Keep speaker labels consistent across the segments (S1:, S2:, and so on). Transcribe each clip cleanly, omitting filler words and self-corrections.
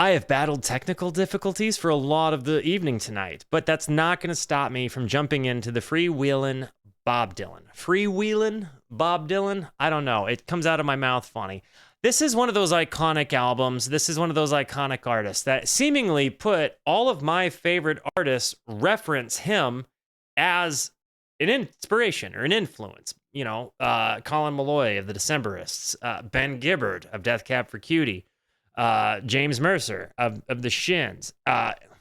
S1: I have battled technical difficulties for a lot of the evening tonight, but that's not going to stop me from jumping into the Freewheelin Bob Dylan. Freewheelin Bob Dylan? I don't know. It comes out of my mouth funny. This is one of those iconic albums. This is one of those iconic artists that seemingly put all of my favorite artists reference him as an inspiration or an influence. You know, Colin Malloy of the Decemberists, Ben Gibbard of Death Cab for Cutie, James Mercer of the Shins,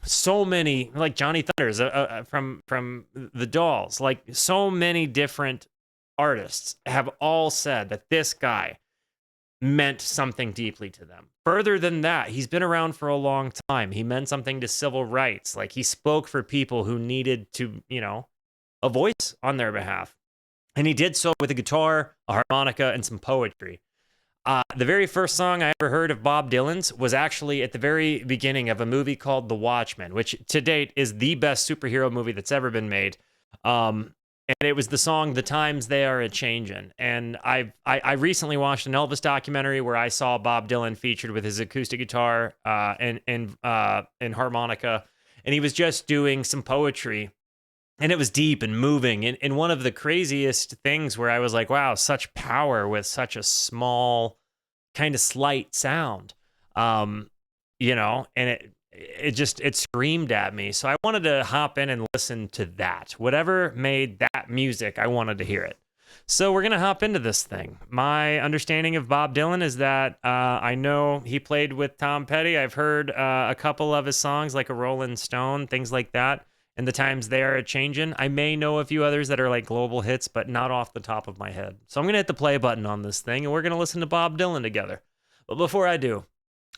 S1: so many, like Johnny Thunders from the Dolls, like so many different artists have all said that this guy meant something deeply to them. Further than that, he's been around for a long time. He meant something to civil rights. Like he spoke for people who needed to, you know, a voice on their behalf. And he did so with a guitar, a harmonica, and some poetry. The very first song I ever heard of Bob Dylan's was actually at the very beginning of a movie called The Watchmen, which to date is the best superhero movie that's ever been made. And it was the song "The Times They Are A-Changin'." And I recently watched an Elvis documentary where I saw Bob Dylan featured with his acoustic guitar and harmonica, and he was just doing some poetry. And it was deep and moving. And one of the craziest things where I was like, wow, such power with such a small, kind of slight sound. You know, and it screamed at me. So I wanted to hop in and listen to that. Whatever made that music, I wanted to hear it. So we're going to hop into this thing. My understanding of Bob Dylan is that I know he played with Tom Petty. I've heard a couple of his songs, like a Rolling Stone, things like that. And The Times They Are A-Changin'. I may know a few others that are like global hits, but not off the top of my head. So I'm going to hit the play button on this thing, and we're going to listen to Bob Dylan together. But before I do,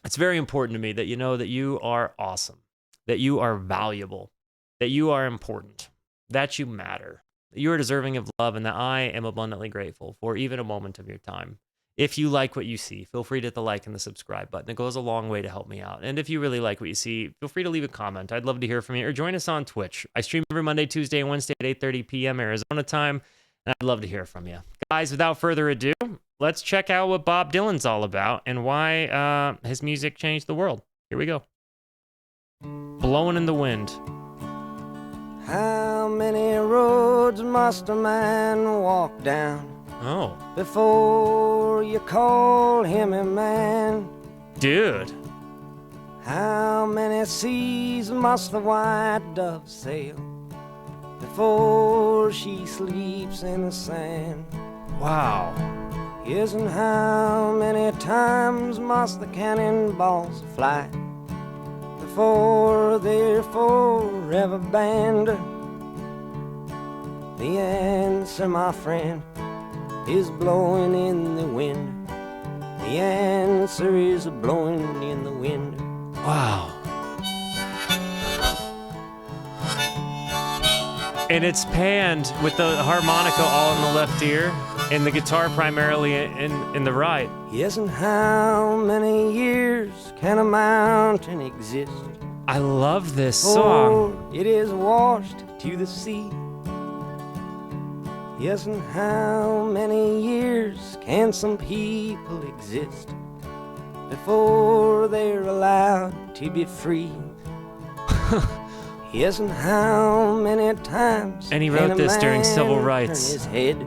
S1: it's very important to me that you know that you are awesome, that you are valuable, that you are important, that you matter, that you are deserving of love, and that I am abundantly grateful for even a moment of your time. If you like what you see, feel free to hit the like and the subscribe button. It goes a long way to help me out. And if you really like what you see, feel free to leave a comment. I'd love to hear from you. Or join us on Twitch. I stream every Monday, Tuesday, and Wednesday at 8:30 p.m. Arizona time. And I'd love to hear from you. Guys, without further ado, let's check out what Bob Dylan's all about and why his music changed the world. Here we go. Blowin' in the Wind.
S2: How many roads must a man walk down?
S1: Oh.
S2: Before you call him a man?
S1: Dude.
S2: How many seas must the white dove sail before she sleeps in the sand?
S1: Wow.
S2: Yes, and how many times must the cannonballs fly before they're forever banned? The answer, my friend, is blowing in the wind. The answer is blowing in the wind.
S1: Wow. And it's panned with the harmonica all in the left ear and the guitar primarily in the right.
S2: Yes, and how many years can a mountain exist?
S1: I love this song.
S2: It is washed to the sea. Yes, and how many years can some people exist before they're allowed to be free? Yes, and how many times
S1: and he wrote this during civil rights.
S2: Turn his head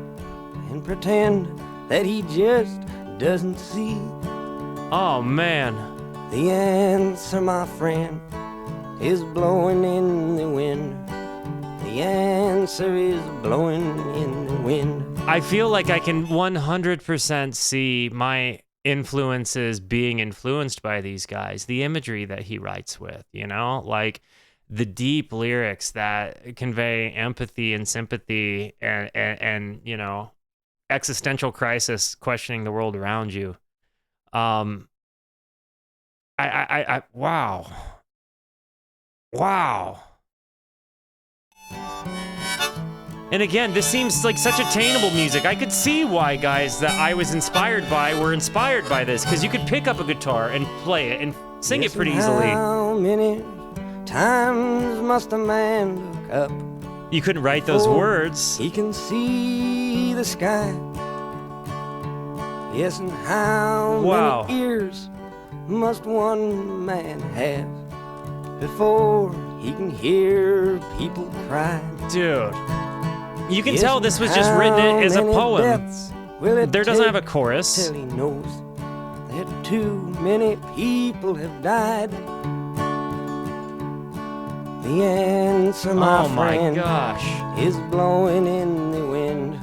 S2: and pretend that he just doesn't see?
S1: Oh, man.
S2: The answer, my friend, is blowing in the wind. The answer is blowing in the wind.
S1: I feel like I can 100% see my influences being influenced by these guys. The imagery that he writes with, you know, like the deep lyrics that convey empathy and sympathy and you know, existential crisis, questioning the world around you. Wow. And again, this seems like such attainable music. I could see why guys that I was inspired by were inspired by this, because you could pick up a guitar and play it and sing it pretty easily.
S2: How many times must a man look up?
S1: You couldn't write those words.
S2: He can see the sky. Yes, and how
S1: Wow.
S2: many ears must one man have before he can hear people cry?
S1: Dude, you can tell this was just written as a poem. There doesn't have a chorus.
S2: Till he knows that too many people have died. The answer, my friend,
S1: gosh,
S2: is blowing in the wind.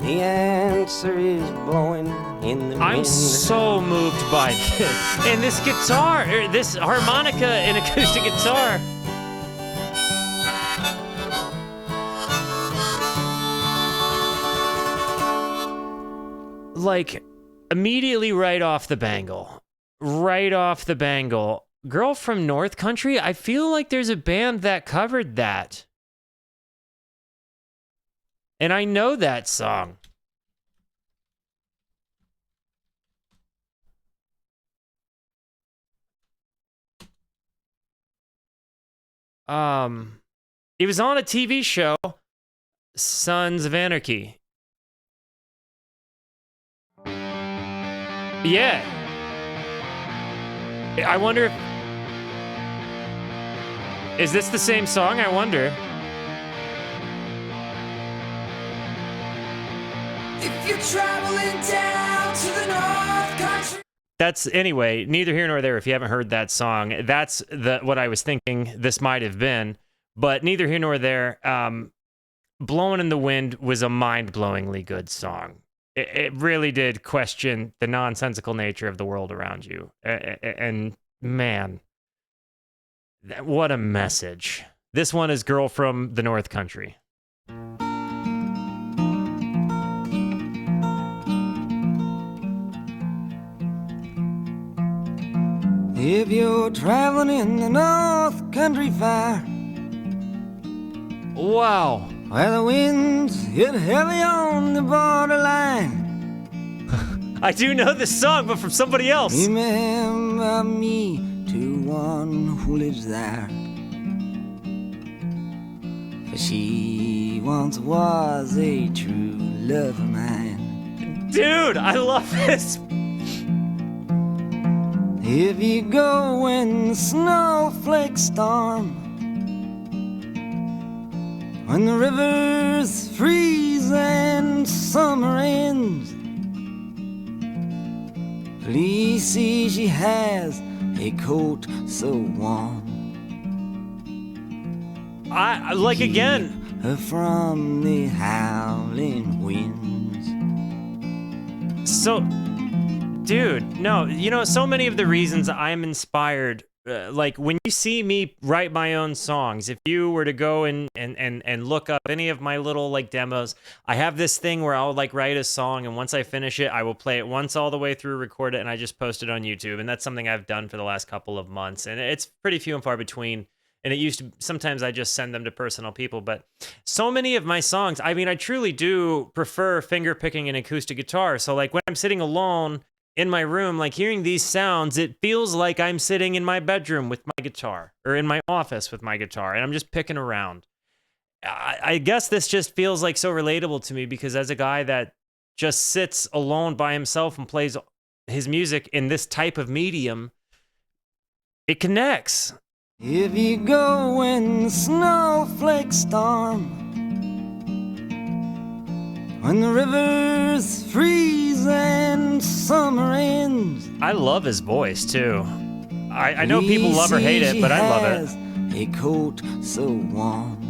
S2: The answer is blowing in the wind.
S1: I'm so moved by this. And this guitar, this harmonica and acoustic guitar. Like, immediately right off the bangle. Girl from North Country, I feel like there's a band that covered that. And I know that song. It was on a TV show, Sons of Anarchy. Yeah. I wonder if... Is this the same song? I wonder.
S3: If you're traveling down to the North Country.
S1: That's, anyway, neither here nor there if you haven't heard that song. That's what I was thinking this might have been. But neither here nor there. Blowin' in the Wind was a mind-blowingly good song. It really did question the nonsensical nature of the world around you. And man, what a message. This one is Girl from the North Country.
S2: If you're traveling in the North Country Fire,
S1: wow.
S2: where the winds hit heavy on the borderline,
S1: I do know this song, but from somebody else.
S2: remember me to one who lives there, for she once was a true love of mine.
S1: Dude, I love this.
S2: If you go when the snowflakes storm, when the rivers freeze and summer ends, please see she has a coat so warm.
S1: I like again.
S2: Her from the howling winds.
S1: So, dude, no, you know, so many of the reasons I'm inspired, like when you see me write my own songs, if you were to go and look up any of my little like demos, I have this thing where I'll like write a song, and once I finish it, I will play it once all the way through, record it, and I just post it on YouTube. And that's something I've done for the last couple of months, and it's pretty few and far between. And it used to, sometimes I just send them to personal people, but so many of my songs, I mean, I truly do prefer finger picking an acoustic guitar. So like when I'm sitting alone in my room, like hearing these sounds, it feels like I'm sitting in my bedroom with my guitar or in my office with my guitar, and I'm just picking around. I guess this just feels like so relatable to me because as a guy that just sits alone by himself and plays his music in this type of medium, it connects.
S2: If you go when the snowflakes storm, when the rivers freeze and summer ends.
S1: I love his voice too. I know people love or hate it, but I love it.
S2: A coat so warm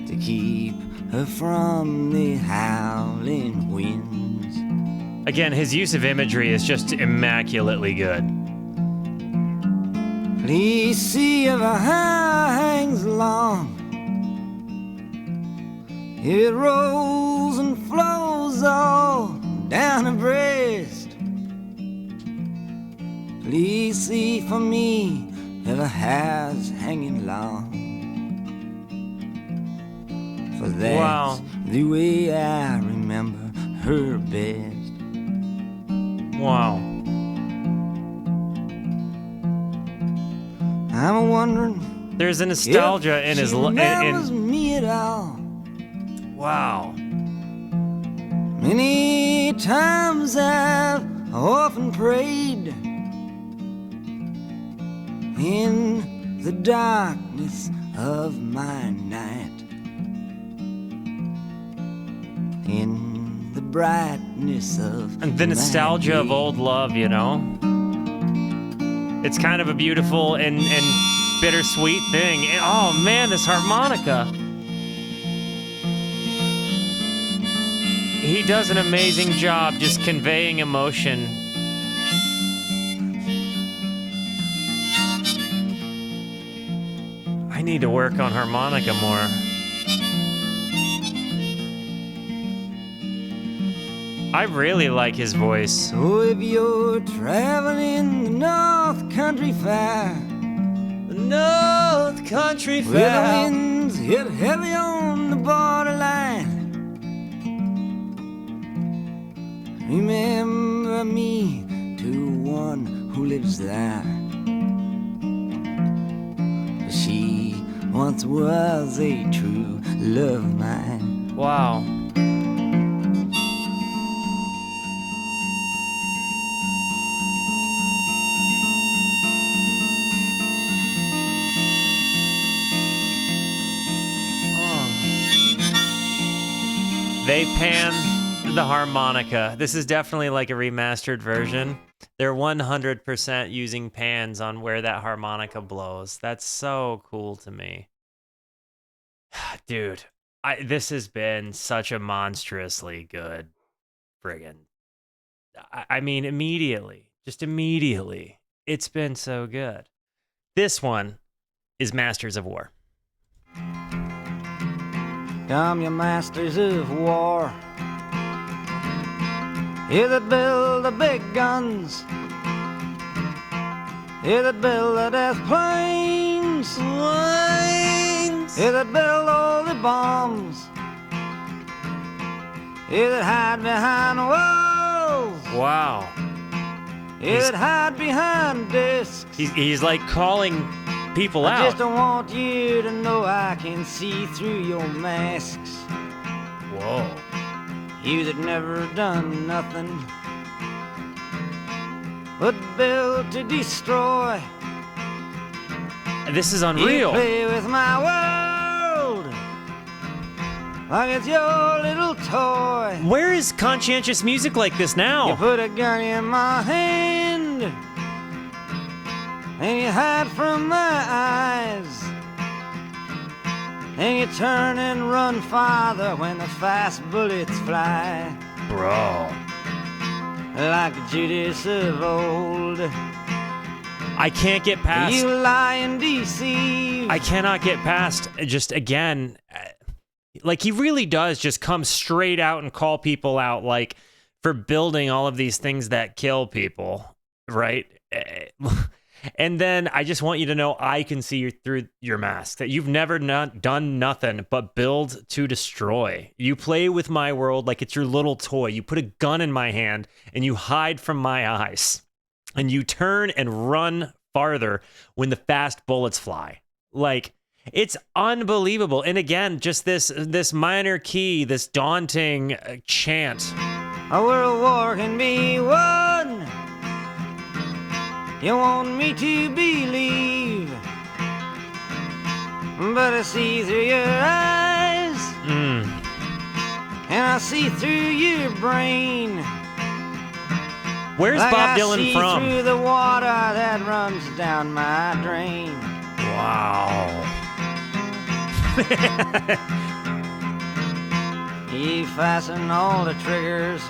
S2: to keep her from the howling winds.
S1: Again, his use of imagery is just immaculately good.
S2: Please see if her hair hangs long, it rolls and flows all down her breast. Please see for me if her hair's hanging long, for that's the way I remember her best.
S1: Wow.
S2: I'm wondering.
S1: There's a nostalgia in his.
S2: Me at all.
S1: Wow.
S2: Many times I've I often prayed in the darkness of my night, in the brightness of
S1: And the nostalgia of old love, you know? It's kind of a beautiful and bittersweet thing. And, oh man, this harmonica. He does an amazing job just conveying emotion. I need to work on harmonica more. I really like his voice.
S2: So if you're traveling the North Country Fair,
S1: The North Country
S2: where the winds hit heavy on the borderline, remember me to one who lives there. She once was a true love of mine.
S1: Wow. They pan the harmonica. This is definitely like a remastered version. They're 100% using pans on where that harmonica blows. That's so cool to me. Dude, this has been such a monstrously good friggin'. I mean, just immediately, it's been so good. This one is Masters of War.
S2: Come, you masters of war, you that build the big guns, you that build the death planes, you that build all the bombs, you that hide behind walls,
S1: Wow.
S2: you that hide behind discs.
S1: He's like calling people
S2: I
S1: out.
S2: just don't want you to know I can see through your masks.
S1: Whoa.
S2: You that never done nothing but build to destroy.
S1: This is
S2: You
S1: unreal.
S2: play with my world like it's your little toy.
S1: Where is conscientious music like this
S2: You
S1: now?
S2: put a gun in my hand and you hide from my eyes, and you turn and run farther when the fast bullets fly.
S1: Bro.
S2: Like Judas of old,
S1: I can't get past.
S2: you lie and deceive.
S1: I cannot get past just again. Like he really does just come straight out and call people out, like for building all of these things that kill people, right? And then I just want you to know I can see you through your mask, that you've never done nothing but build to destroy. You play with my world like it's your little toy. You put a gun in my hand and you hide from my eyes. And you turn and run farther when the fast bullets fly. Like, it's unbelievable. And again, just this minor key, this daunting chant.
S2: A world war can be won. You want me to believe, but I see through your eyes, and I see through your brain.
S1: Where's
S2: like
S1: Bob
S2: I
S1: Dylan
S2: see
S1: from?
S2: through the water that runs down my drain.
S1: Wow.
S2: You fasten all the triggers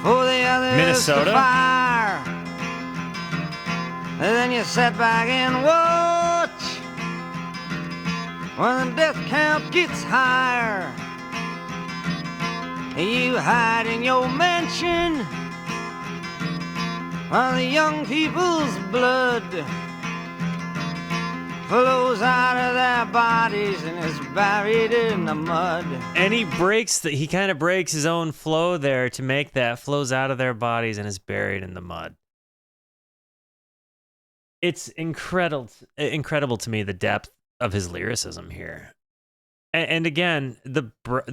S2: for the others
S1: Minnesota?
S2: to fire. And then you sit back and watch when the death count gets higher. You hide in your mansion while the young people's blood flows out of their bodies and is buried in the mud.
S1: And he kind of breaks his own flow there to make that flows out of their bodies and is buried in the mud. It's incredible to me, the depth of his lyricism here. And again, the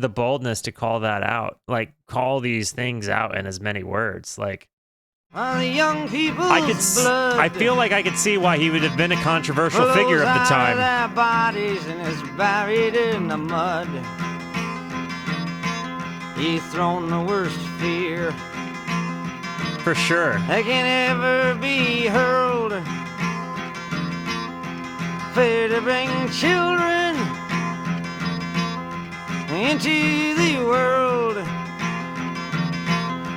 S1: boldness to call that out, like call these things out in as many words, like
S2: The young people's
S1: I feel like I could see why he would have been a controversial figure of the time.
S2: Their bodies and is buried in the mud. He's thrown the worst fear
S1: For sure.
S2: that can ever be hurled. Fear to bring children into the world,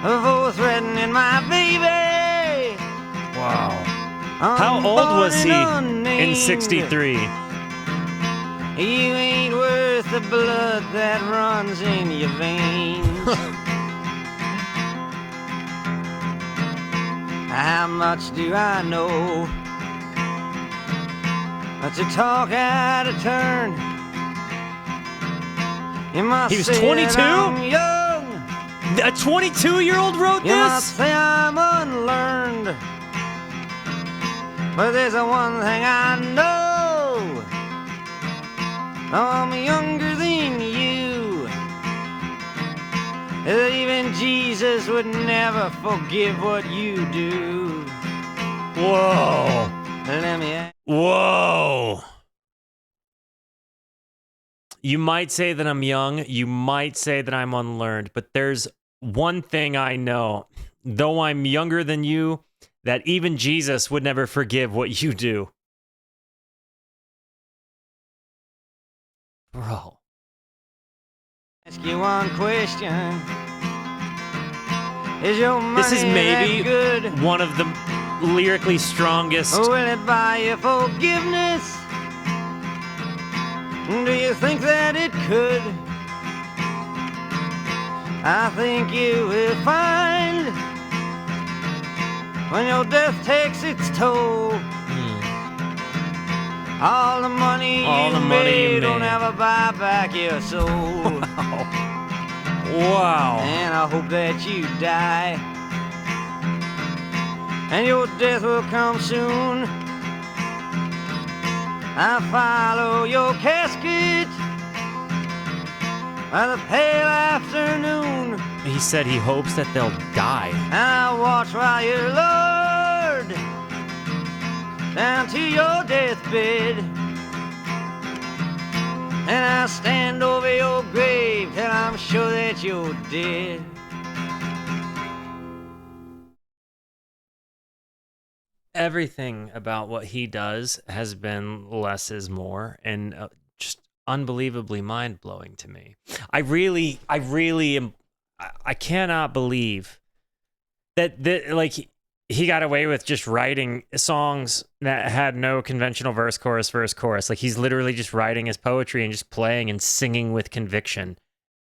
S2: for threatening my baby.
S1: Wow. How old was he in 63?
S2: You ain't worth the blood that runs in your veins. How much do I know? To talk out of turn. You must
S1: He was
S2: say
S1: 22?
S2: that I'm young.
S1: A 22-year-old wrote
S2: You must
S1: this?
S2: say I'm unlearned. But there's a one thing I know. I'm younger than you. Even Jesus would never forgive what you do.
S1: Whoa.
S2: Let me
S1: Whoa. You might say that I'm young. You might say that I'm unlearned. But there's one thing I know. Though I'm younger than you, that even Jesus would never forgive what you do. Bro.
S2: ask you one question. Is your money
S1: This is maybe
S2: that good?
S1: one of the lyrically strongest.
S2: Will it buy you forgiveness? Do you think that it could? I think you will find when your death takes its toll. All the money you made will never buy back your soul.
S1: Wow.
S2: And I hope that you die, and your death will come soon. I follow your casket by the pale afternoon,
S1: He said he hopes that they'll die.
S2: and I watch while you're lowered down to your deathbed, and I stand over your grave till I'm sure that you're dead.
S1: Everything about what he does has been less is more, and just unbelievably mind-blowing to me. I really am. I cannot believe that like he got away with just writing songs that had no conventional verse, chorus. Like he's literally just writing his poetry and just playing and singing with conviction.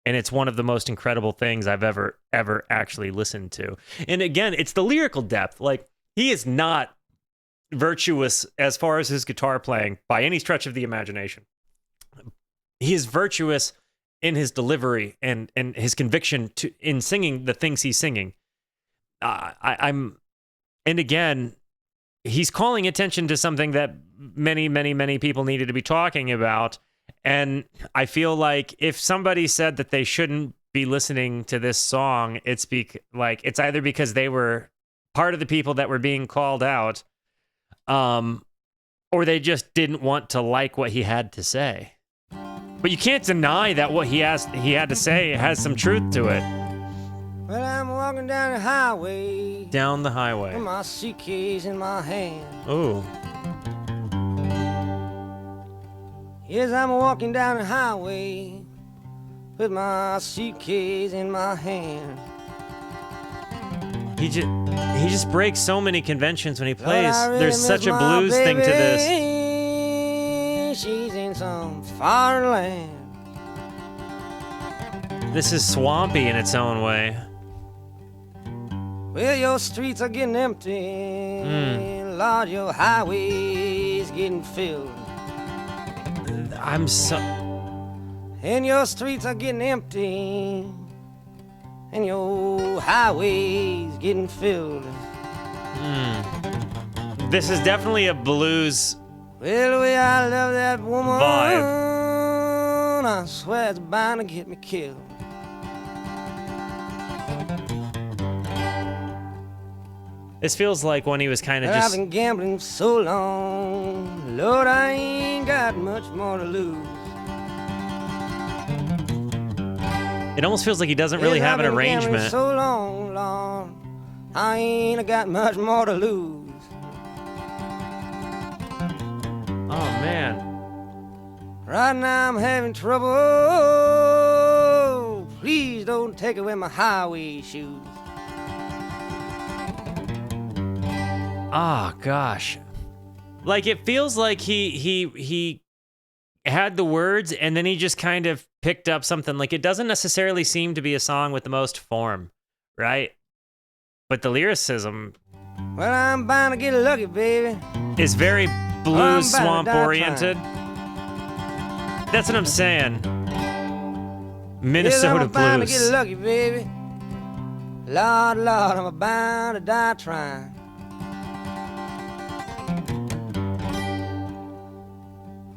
S1: And it's one of the most incredible things I've ever actually listened to. And again, it's the lyrical depth. Like, he is not virtuous as far as his guitar playing by any stretch of the imagination. He is virtuous in his delivery and his conviction in singing the things he's singing. And again, he's calling attention to something that many people needed to be talking about. And I feel like if somebody said that they shouldn't be listening to this song, it's either because they were part of the people that were being called out, or they just didn't want to like what he had to say. But you can't deny that what he had to say has some truth to it.
S2: Well, I'm walking down the highway.
S1: Down the highway.
S2: With my suitcase in my hand.
S1: Ooh.
S2: Yes, I'm walking down the highway with my suitcase in my hand.
S1: He just breaks so many conventions when he plays.
S2: Lord, I really
S1: There's
S2: miss
S1: such a
S2: my
S1: blues thing to this.
S2: baby. She's in some foreign land.
S1: This is swampy in its own way.
S2: Well, your streets are getting empty. Lord, your highway's getting filled. And your streets are getting empty, and your highway's getting filled.
S1: This is definitely a blues.
S2: Well, the way I love that woman,
S1: Vibe.
S2: I swear it's bound to get me killed.
S1: This feels like when he was kind of
S2: I've
S1: just...
S2: been gambling so long, Lord, I ain't got much more to lose.
S1: It almost feels like he doesn't really have an
S2: I've been gambling
S1: arrangement.
S2: so long, Lord, I ain't got much more to lose.
S1: Oh, man.
S2: Right now I'm having trouble. Please don't take away my highway shoes.
S1: Oh, gosh. Like, it feels like he had the words, and then he just kind of picked up something. Like, it doesn't necessarily seem to be a song with the most form, right? But the lyricism
S2: Well, I'm bound to get lucky, baby.
S1: is very
S2: I'm
S1: blues
S2: bound to
S1: swamp
S2: die
S1: oriented. That's what I'm saying.
S2: Yes,
S1: Minnesota
S2: I'm bound to
S1: blues.
S2: get lucky, baby. Lord, Lord, I'm bound to die trying.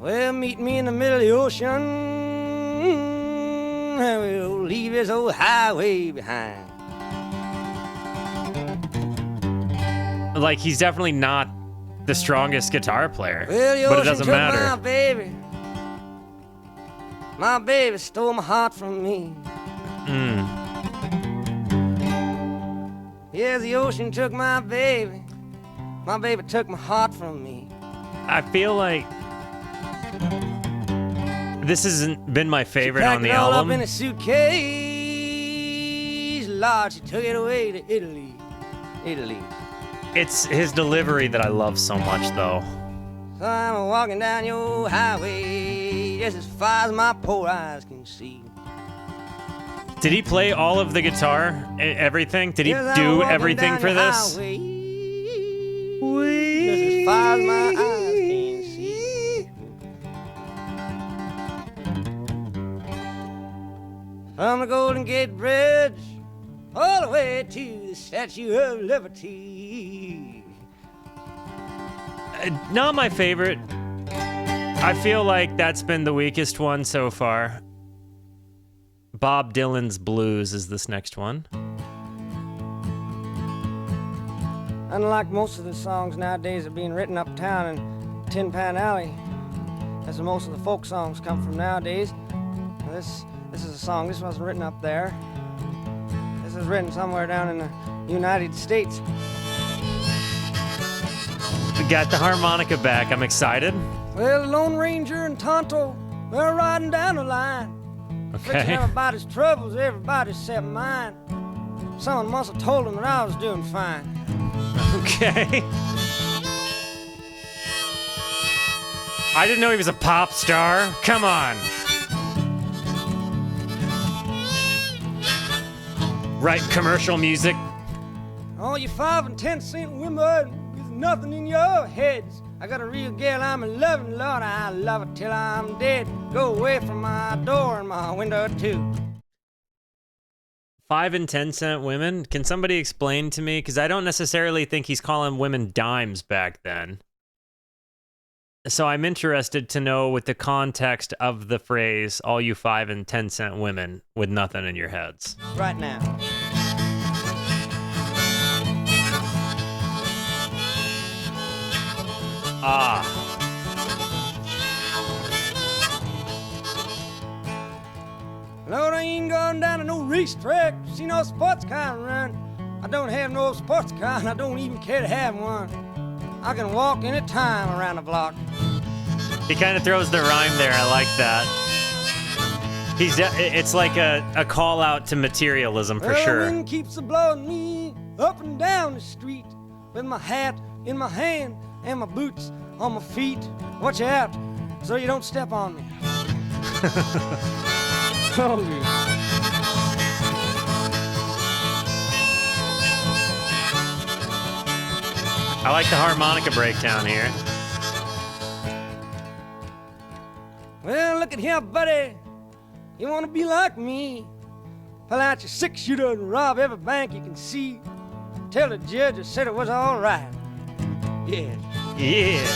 S2: Well, meet me in the middle of the ocean, and we'll leave this old highway behind.
S1: Like, he's definitely not the strongest guitar player,
S2: Well, the
S1: but it
S2: ocean
S1: doesn't
S2: took
S1: matter.
S2: my baby. My baby stole my heart from me. Yes, the ocean took my baby. My baby took my heart from me.
S1: I feel like this hasn't been my favorite
S2: Packed
S1: on the
S2: it all up in
S1: album.
S2: a suitcase. Lord, she took it away to Italy. Italy.
S1: It's his delivery that I love so much, though.
S2: So I'm walking down your highway just as far as my poor eyes can see.
S1: Did he play all of the guitar, everything? Did he
S2: Yes, I'm
S1: do
S2: walking
S1: everything
S2: down
S1: for
S2: your
S1: this?
S2: highway, just as far as my eyes can see. From the Golden Gate Bridge all the way to the Statue of Liberty.
S1: Not my favorite. I feel like that's been the weakest one so far. Bob Dylan's Blues is this next one.
S2: Unlike most of the songs nowadays are being written uptown in Tin Pan Alley, as most of the folk songs come from nowadays. Now this is a song, this wasn't written up there. This was written somewhere down in the United States.
S1: We got the harmonica back. I'm excited.
S2: Well, the Lone Ranger and Tonto, they're riding down the line. Fixing
S1: Okay.
S2: everybody's troubles, everybody except mine. Someone must have told them that I was doing fine.
S1: Okay. I didn't know he was a pop star. Come on. Write commercial music.
S2: All you 5 and 10 cent women with nothing in your heads. I got a real gal I'm in loving, Lord, I love her till I'm dead. Go away from my door and my window too.
S1: 5 and 10 cent women. Can somebody explain to me? Because I don't necessarily think he's calling women dimes back then. So I'm interested to know with the context of the phrase, all you 5 and 10 cent women with nothing in your heads.
S2: Right now.
S1: Ah.
S2: Lord, I ain't going down to no racetrack, see no sports car run. I don't have no sports car, and I don't even care to have one. I can walk any time around the block.
S1: He kind of throws the rhyme there. I like that. It's like a call out to materialism for
S2: Well, the
S1: sure.
S2: wind keeps a blowing me up and down the street with my hat in my hand and my boots on my feet. Watch out so you don't step on me. Oh, yeah.
S1: I like the harmonica breakdown here.
S2: Well, look at here, buddy. You want to be like me? Pull out your 6-shooter and rob every bank you can see. Tell the judge I said it was all right. Yeah.
S1: Yeah.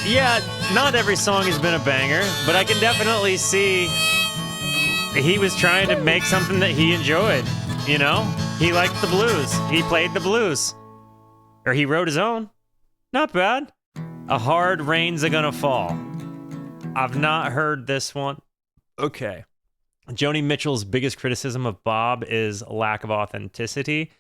S1: Yeah, not every song has been a banger, but I can definitely see he was trying to make something that he enjoyed, you know? He liked the blues. He played the blues. Or he wrote his own. Not bad. A Hard Rain's a Gonna Fall. I've not heard this one. Okay. Joni Mitchell's biggest criticism of Bob is lack of authenticity.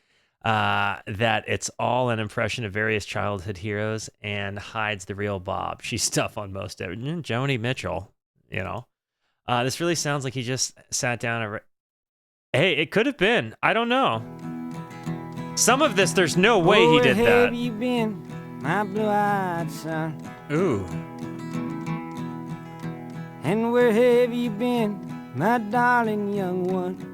S1: That it's all an impression of various childhood heroes and hides the real Bob. She's tough on most of it. Joni Mitchell, you know. This really sounds like he just sat down and... Hey, it could have been. I don't know. Some of this, there's no way he did
S2: Where have
S1: that.
S2: you been, my blue-eyed son?
S1: Ooh.
S2: And where have you been, my darling young one?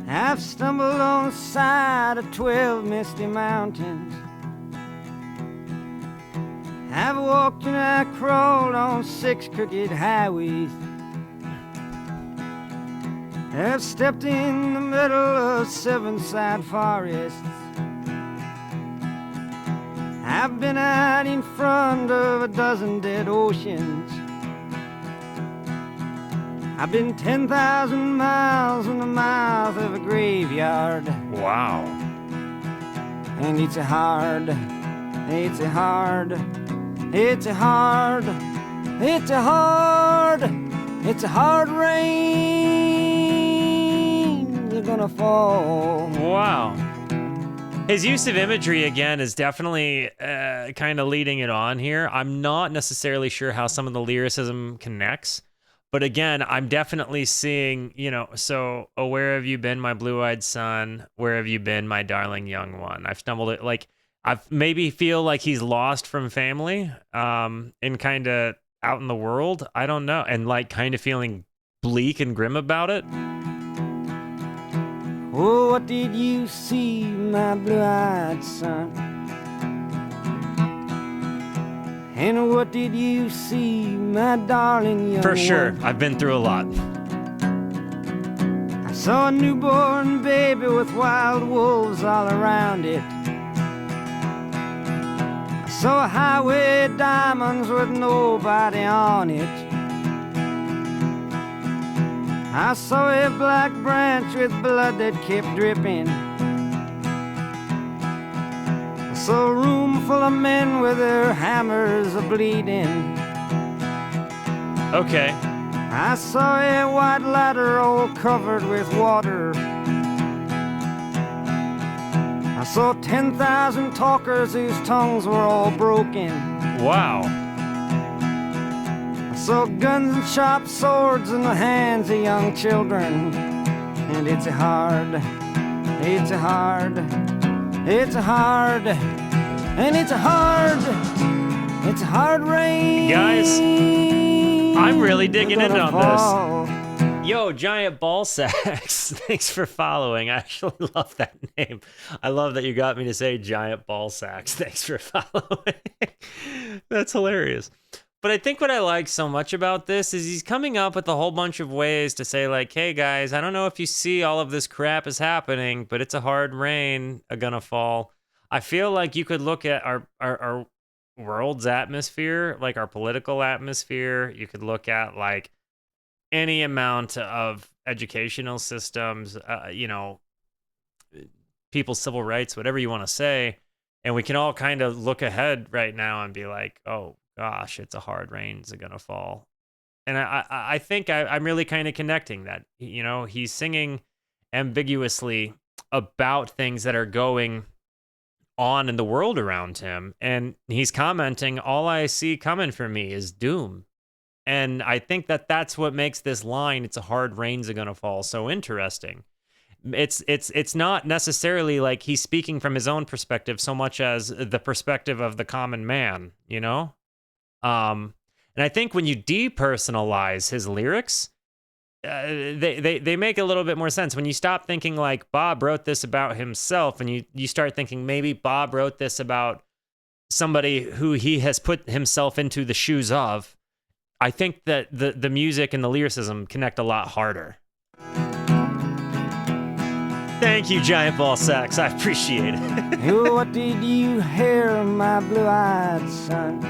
S2: I've stumbled on the side of 12 misty mountains. I've walked and I crawled on 6 crooked highways. I've stepped in the middle of 7 sad forests. I've been out in front of a dozen dead oceans. I've been 10,000 miles in the mouth of a graveyard.
S1: Wow.
S2: And it's a hard rain. You're gonna fall.
S1: Wow. His use of imagery, again, is definitely kind of leading it on here. I'm not necessarily sure how some of the lyricism connects. But again, I'm definitely seeing, you know, so, oh, where have you been, my blue-eyed son? Where have you been, my darling young one? I've stumbled it, like, I've maybe feel like he's lost from family and kind of out in the world. I don't know. And, like, kind of feeling bleak and grim about it.
S2: Oh, what did you see, my blue-eyed son? And what did you see, my darling young
S1: For sure.
S2: one?
S1: I've been through a lot.
S2: I saw a newborn baby with wild wolves all around it. I saw a highway of diamonds with nobody on it. I saw a black branch with blood that kept dripping. I saw a room full of men with their hammers a-bleeding.
S1: Okay.
S2: I saw a white ladder all covered with water. I saw 10,000 talkers whose tongues were all broken.
S1: Wow.
S2: I saw guns and sharp swords in the hands of young children. And it's a hard rain.
S1: Guys, I'm really digging in on
S2: fall.
S1: this. Yo, Giant Ball Sacks. Thanks for following. I actually love that name. I love that you got me to say Giant Ball Sacks. Thanks for following. That's hilarious. But I think what I like so much about this is he's coming up with a whole bunch of ways to say, like, hey, guys, I don't know if you see all of this crap is happening, but it's a hard rain gonna fall. I feel like you could look at our world's atmosphere, like our political atmosphere. You could look at, like, any amount of educational systems, you know, people's civil rights, whatever you want to say. And we can all kind of look ahead right now and be like, oh, gosh, it's a hard rain's gonna fall. And I think I'm really kind of connecting that, you know, he's singing ambiguously about things that are going on in the world around him. And he's commenting, all I see coming for me is doom. And I think that that's what makes this line, it's a hard rain's gonna fall, so interesting. It's not necessarily like he's speaking from his own perspective so much as the perspective of the common man, you know? And I think when you depersonalize his lyrics, they make a little bit more sense. When you stop thinking like Bob wrote this about himself and you start thinking maybe Bob wrote this about somebody who he has put himself into the shoes of, I think that the music and the lyricism connect a lot harder. Thank you, Giant Ball Sacks. I appreciate it.
S2: Oh, what did you hear, my blue-eyed son?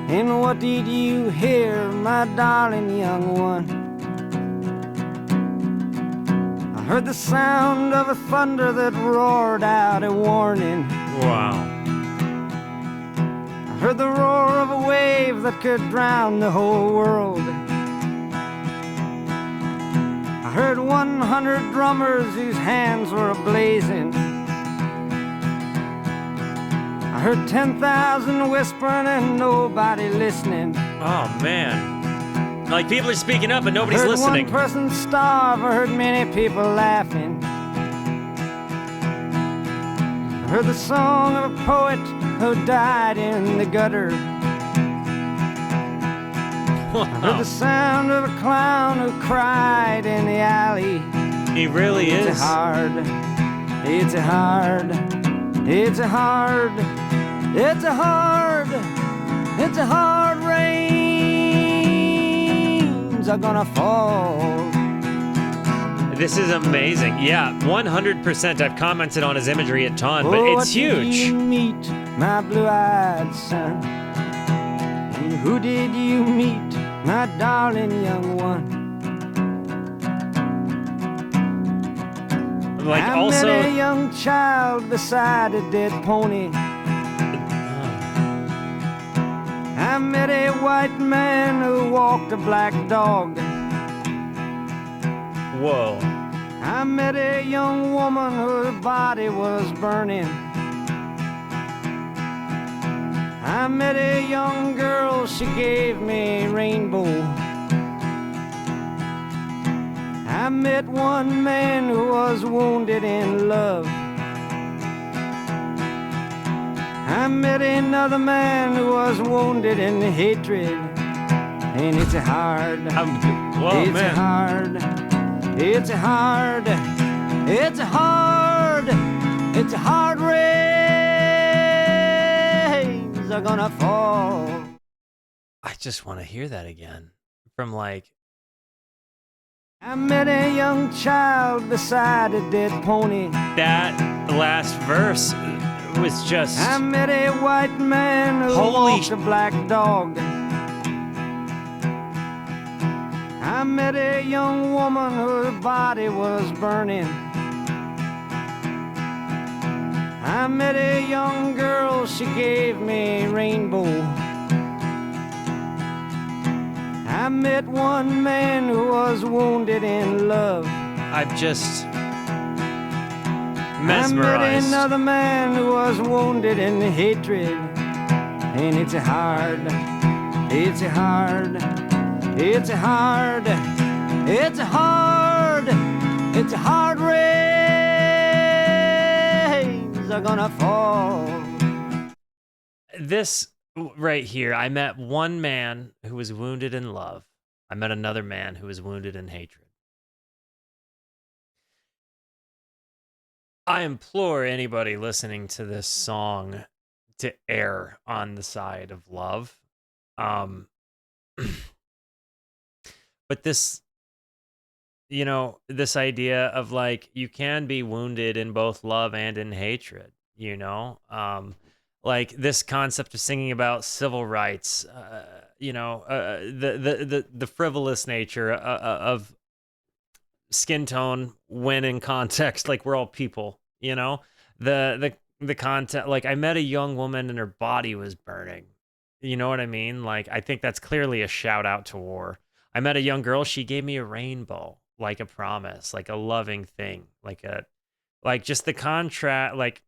S2: And what did you hear, my darling young one? I heard the sound of a thunder that roared out a warning.
S1: Wow.
S2: I heard the roar of a wave that could drown the whole world. I heard 100 drummers whose hands were ablazing. I heard 10,000 whispering and nobody listening.
S1: Oh, man. Like, people are speaking up, but nobody's
S2: I heard
S1: listening.
S2: one person starve. I heard many people laughing. I heard the song of a poet who died in the gutter.
S1: Wow.
S2: I heard the sound of a clown who cried in the alley.
S1: He really
S2: It's
S1: is.
S2: a hard, it's a hard, it's a hard, it's a hard, it's a hard rains are gonna fall.
S1: This is amazing. Yeah, 100%. I've commented on his imagery a ton, but
S2: Oh,
S1: it's
S2: what did
S1: huge.
S2: you meet, my blue-eyed son? And who did you meet, my darling young one?
S1: Like,
S2: I
S1: also,
S2: met a young child beside a dead pony. I met a white man who walked a black dog.
S1: whoa.
S2: I met a young woman whose body was burning. I met a young girl, she gave me a rainbow. I met one man who was wounded in love. I met another man who was wounded in hatred. And it's a hard,
S1: Whoa,
S2: it's
S1: man.
S2: a hard, it's a hard, it's a hard, it's a hard rains are gonna fall.
S1: I just want to hear that again. From, like,
S2: I met a young child beside a dead pony.
S1: that last verse was just...
S2: I met a white man who
S1: Holy
S2: walked a black dog. I met a young woman whose body was burning. I met a young girl, she gave me a rainbow. I met one man who was wounded in love.
S1: I've just
S2: I met
S1: mesmerized.
S2: another man who was wounded in hatred. And it's a hard, it's a hard, it's a hard, it's a hard, it's a hard rains are gonna fall.
S1: This right here, I met one man who was wounded in love. I met another man who was wounded in hatred. I implore anybody listening to this song to err on the side of love. But this, this idea of, like, you can be wounded in both love and in hatred, like this concept of singing about civil rights, the frivolous nature of skin tone when in context, like, we're all people, the content, like, I met a young woman and her body was burning. You know what I mean? Like, I think that's clearly a shout out to war. I met a young girl, she gave me a rainbow, like a promise, like a loving thing, like just the contrast, like,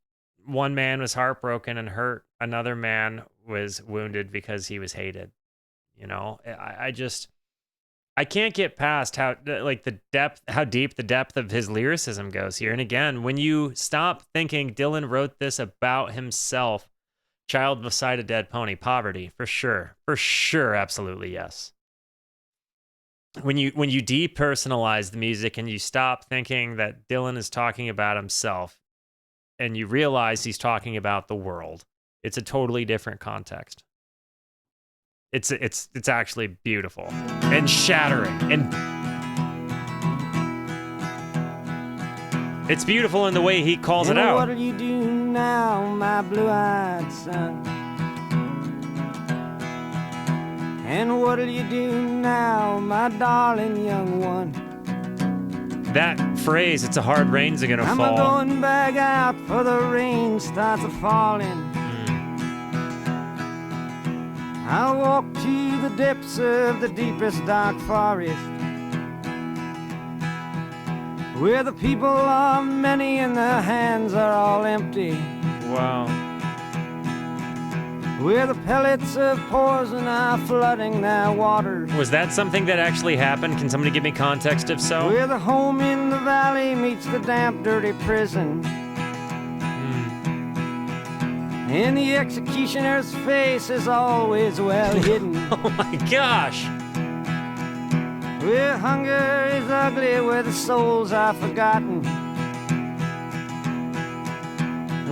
S1: one man was heartbroken and hurt, another man was wounded because he was hated. I can't get past how, like, how deep the depth of his lyricism goes here. And again, when you stop thinking Dylan wrote this about himself, child beside a dead pony, poverty, for sure, absolutely, yes. When you depersonalize the music and you stop thinking that Dylan is talking about himself, and you realize he's talking about the world, it's a totally different context. It's actually beautiful and shattering. And It's beautiful in the way he calls it
S2: And
S1: out.
S2: what'll you do now, my blue-eyed son? And what'll you do now, my darling young one?
S1: That phrase, it's a hard rain's gonna
S2: I'm
S1: fall.
S2: going back out for the rain starts a-falling. I'll walk to the depths of the deepest dark forest, where the people are many and their hands are all empty,
S1: Wow.
S2: where the pellets of poison are flooding their waters,
S1: Was that something that actually happened? Can somebody give me context if so?
S2: where the home in the valley meets the damp, dirty prison. And the executioner's face is always well hidden.
S1: Oh my gosh.
S2: Where hunger is ugly, where the souls are forgotten.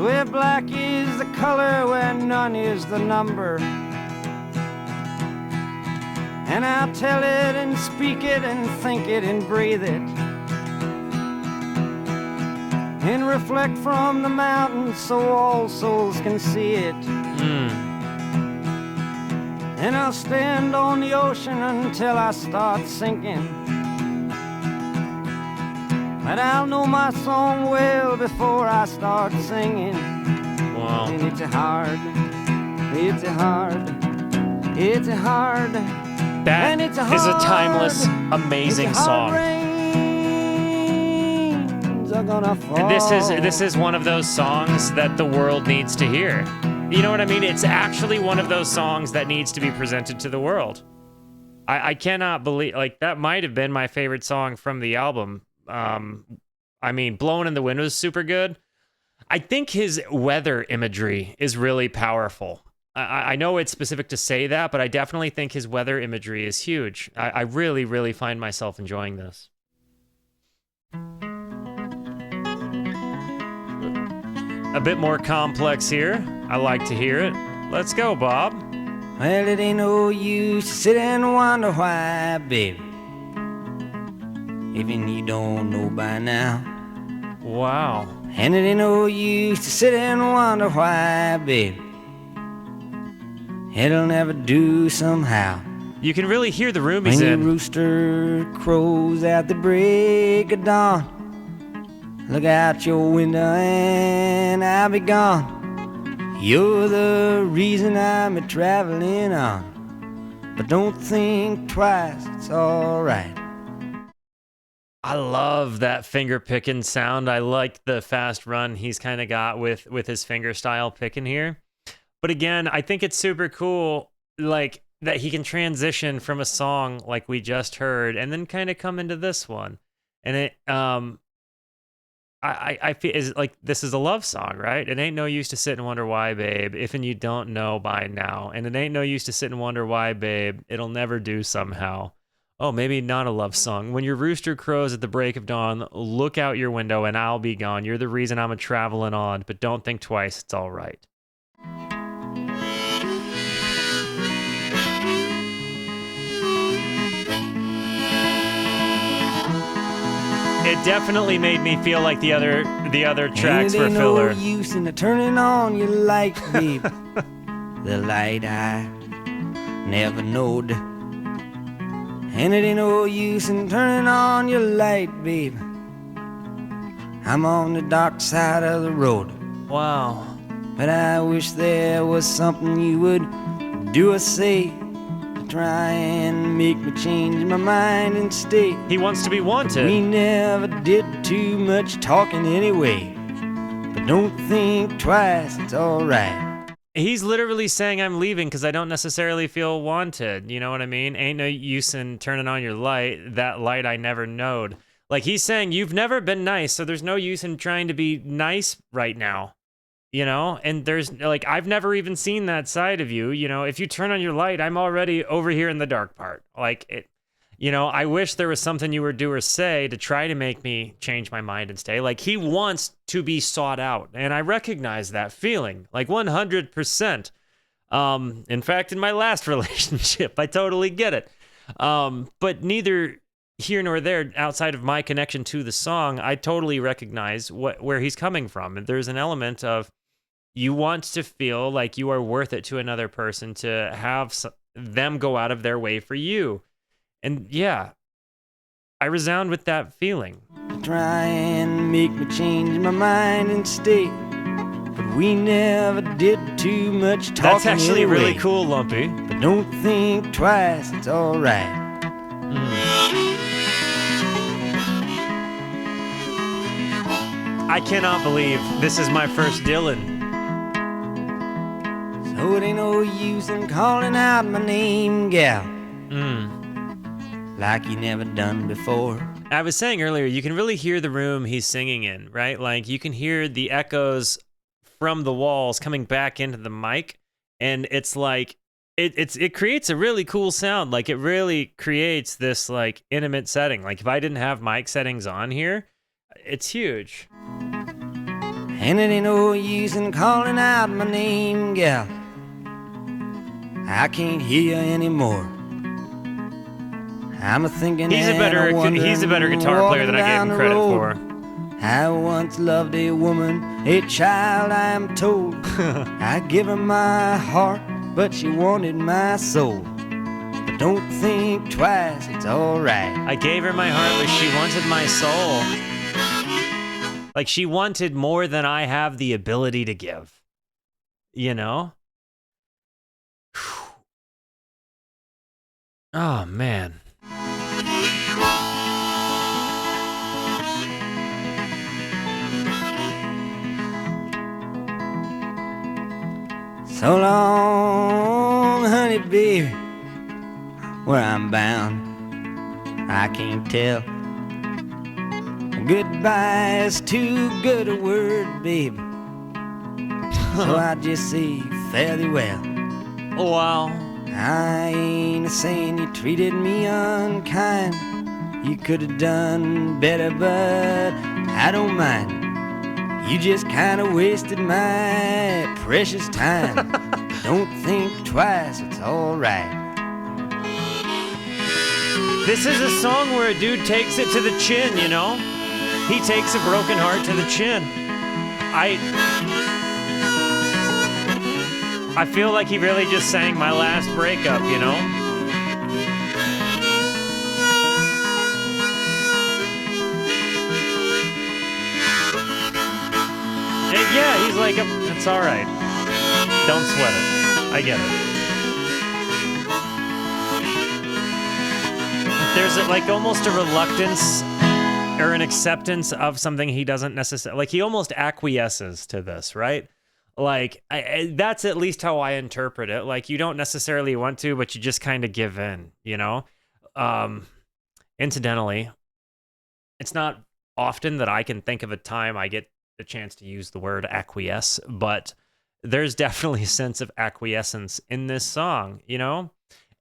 S2: Where black is the color, where none is the number. And I'll tell it and speak it and think it and breathe it. And reflect from the mountains so all souls can see it. And I'll stand on the ocean until I start sinking. But I'll know my song well before I start singing.
S1: Wow.
S2: And it's a hard, it's a hard, it's a hard,
S1: That
S2: and it's a
S1: is a
S2: hard,
S1: timeless, amazing
S2: it's a hard
S1: song.
S2: rains are gonna fall.
S1: And this is one of those songs that the world needs to hear. You know what I mean? It's actually one of those songs that needs to be presented to the world. I cannot believe, like, that might have been my favorite song from the album. I mean, Blowin' in the Wind was super good. I think his weather imagery is really powerful. I know it's specific to say that, but I definitely think his weather imagery is huge. I really, really find myself enjoying this. A bit more complex here. I like to hear it. Let's go, Bob.
S2: Well, it ain't no use to sit and wonder why, baby. Even you don't know by now.
S1: Wow.
S2: And it ain't no use to sit and wonder why, baby. It'll never do somehow.
S1: You can really hear the room
S2: When
S1: he's
S2: your
S1: in.
S2: rooster crows at the break of dawn, look out your window and I'll be gone. You're the reason I'm a-traveling on. But don't think twice, it's alright.
S1: I love that finger picking sound. I like the fast run he's kind of got with his finger style picking here. But again, I think it's super cool, like, that he can transition from a song like we just heard and then kind of come into this one. And it I feel is like this is a love song, right? It ain't no use to sit and wonder why, babe, if and you don't know by now. And it ain't no use to sit and wonder why, babe, it'll never do somehow. Oh, maybe not a love song. When your rooster crows at the break of dawn, look out your window and I'll be gone. You're the reason I'm a-traveling on, but don't think twice, it's all right. It definitely made me feel like the other tracks were filler.
S2: Ain't no use in turning on your light, babe. The light I never knowed. And it ain't no use in turning on your light, babe. I'm on the dark side of the road.
S1: Wow.
S2: But I wish there was something you would do or say to try and make me change my mind and stay.
S1: He wants to be wanted.
S2: We never did too much talking anyway. But don't think twice, it's alright.
S1: He's literally saying I'm leaving because I don't necessarily feel wanted. You know what I mean? Ain't no use in turning on your light, that light I never knowed. Like, he's saying you've never been nice, so there's no use in trying to be nice right now. You know? And there's, like, I've never even seen that side of you. You know, if you turn on your light, I'm already over here in the dark part. Like, it, you know, I wish there was something you would do or say to try to make me change my mind and stay. Like, he wants to be sought out, and I recognize that feeling, like 100%. In fact, in my last relationship, I totally get it. But neither here nor there outside of my connection to the song. I totally recognize where he's coming from. And there's an element of you want to feel like you are worth it to another person, to have them go out of their way for you. And yeah, I resound with that feeling.
S2: Try and make me change my mind and stay, but we never did too much talking.
S1: That's actually
S2: anyway.
S1: really cool, Lumpy.
S2: But don't think twice, it's alright.
S1: I cannot believe this is my first Dylan.
S2: So it ain't no use in calling out my name, gal, like you never done before.
S1: I was saying earlier, you can really hear the room he's singing in, right? Like you can hear the echoes from the walls coming back into the mic, and it's like it creates a really cool sound. Like it really creates this like intimate setting. Like if I didn't have mic settings on here, it's huge.
S2: And it ain't no use in calling out my name, gal, I can't hear you anymore. I'm thinking
S1: He's a better guitar player than I gave him credit for.
S2: I once loved a woman, a child I am told. I give her my heart, but she wanted my soul. But don't think twice, it's alright.
S1: I gave her my heart, but she wanted my soul. Like she wanted more than I have the ability to give. You know? Oh, man.
S2: So long, honey, baby, where I'm bound, I can't tell. Goodbye is too good a word, baby, so I just say fare thee well.
S1: Oh, wow.
S2: I ain't saying you treated me unkind. You could have done better, but I don't mind. You just kind of wasted my precious time. Don't think twice, it's alright.
S1: This is a song where a dude takes it to the chin, you know? He takes a broken heart to the chin. I feel like he really just sang my last breakup, you know? And yeah, he's like, it's all right. Don't sweat it. I get it. There's like almost a reluctance or an acceptance of something he doesn't necessarily, like he almost acquiesces to this, right? Like that's at least how I interpret it. Like you don't necessarily want to, but you just kind of give in, you know? Incidentally, it's not often that I can think of a time I get the chance to use the word acquiesce, but there's definitely a sense of acquiescence in this song, you know?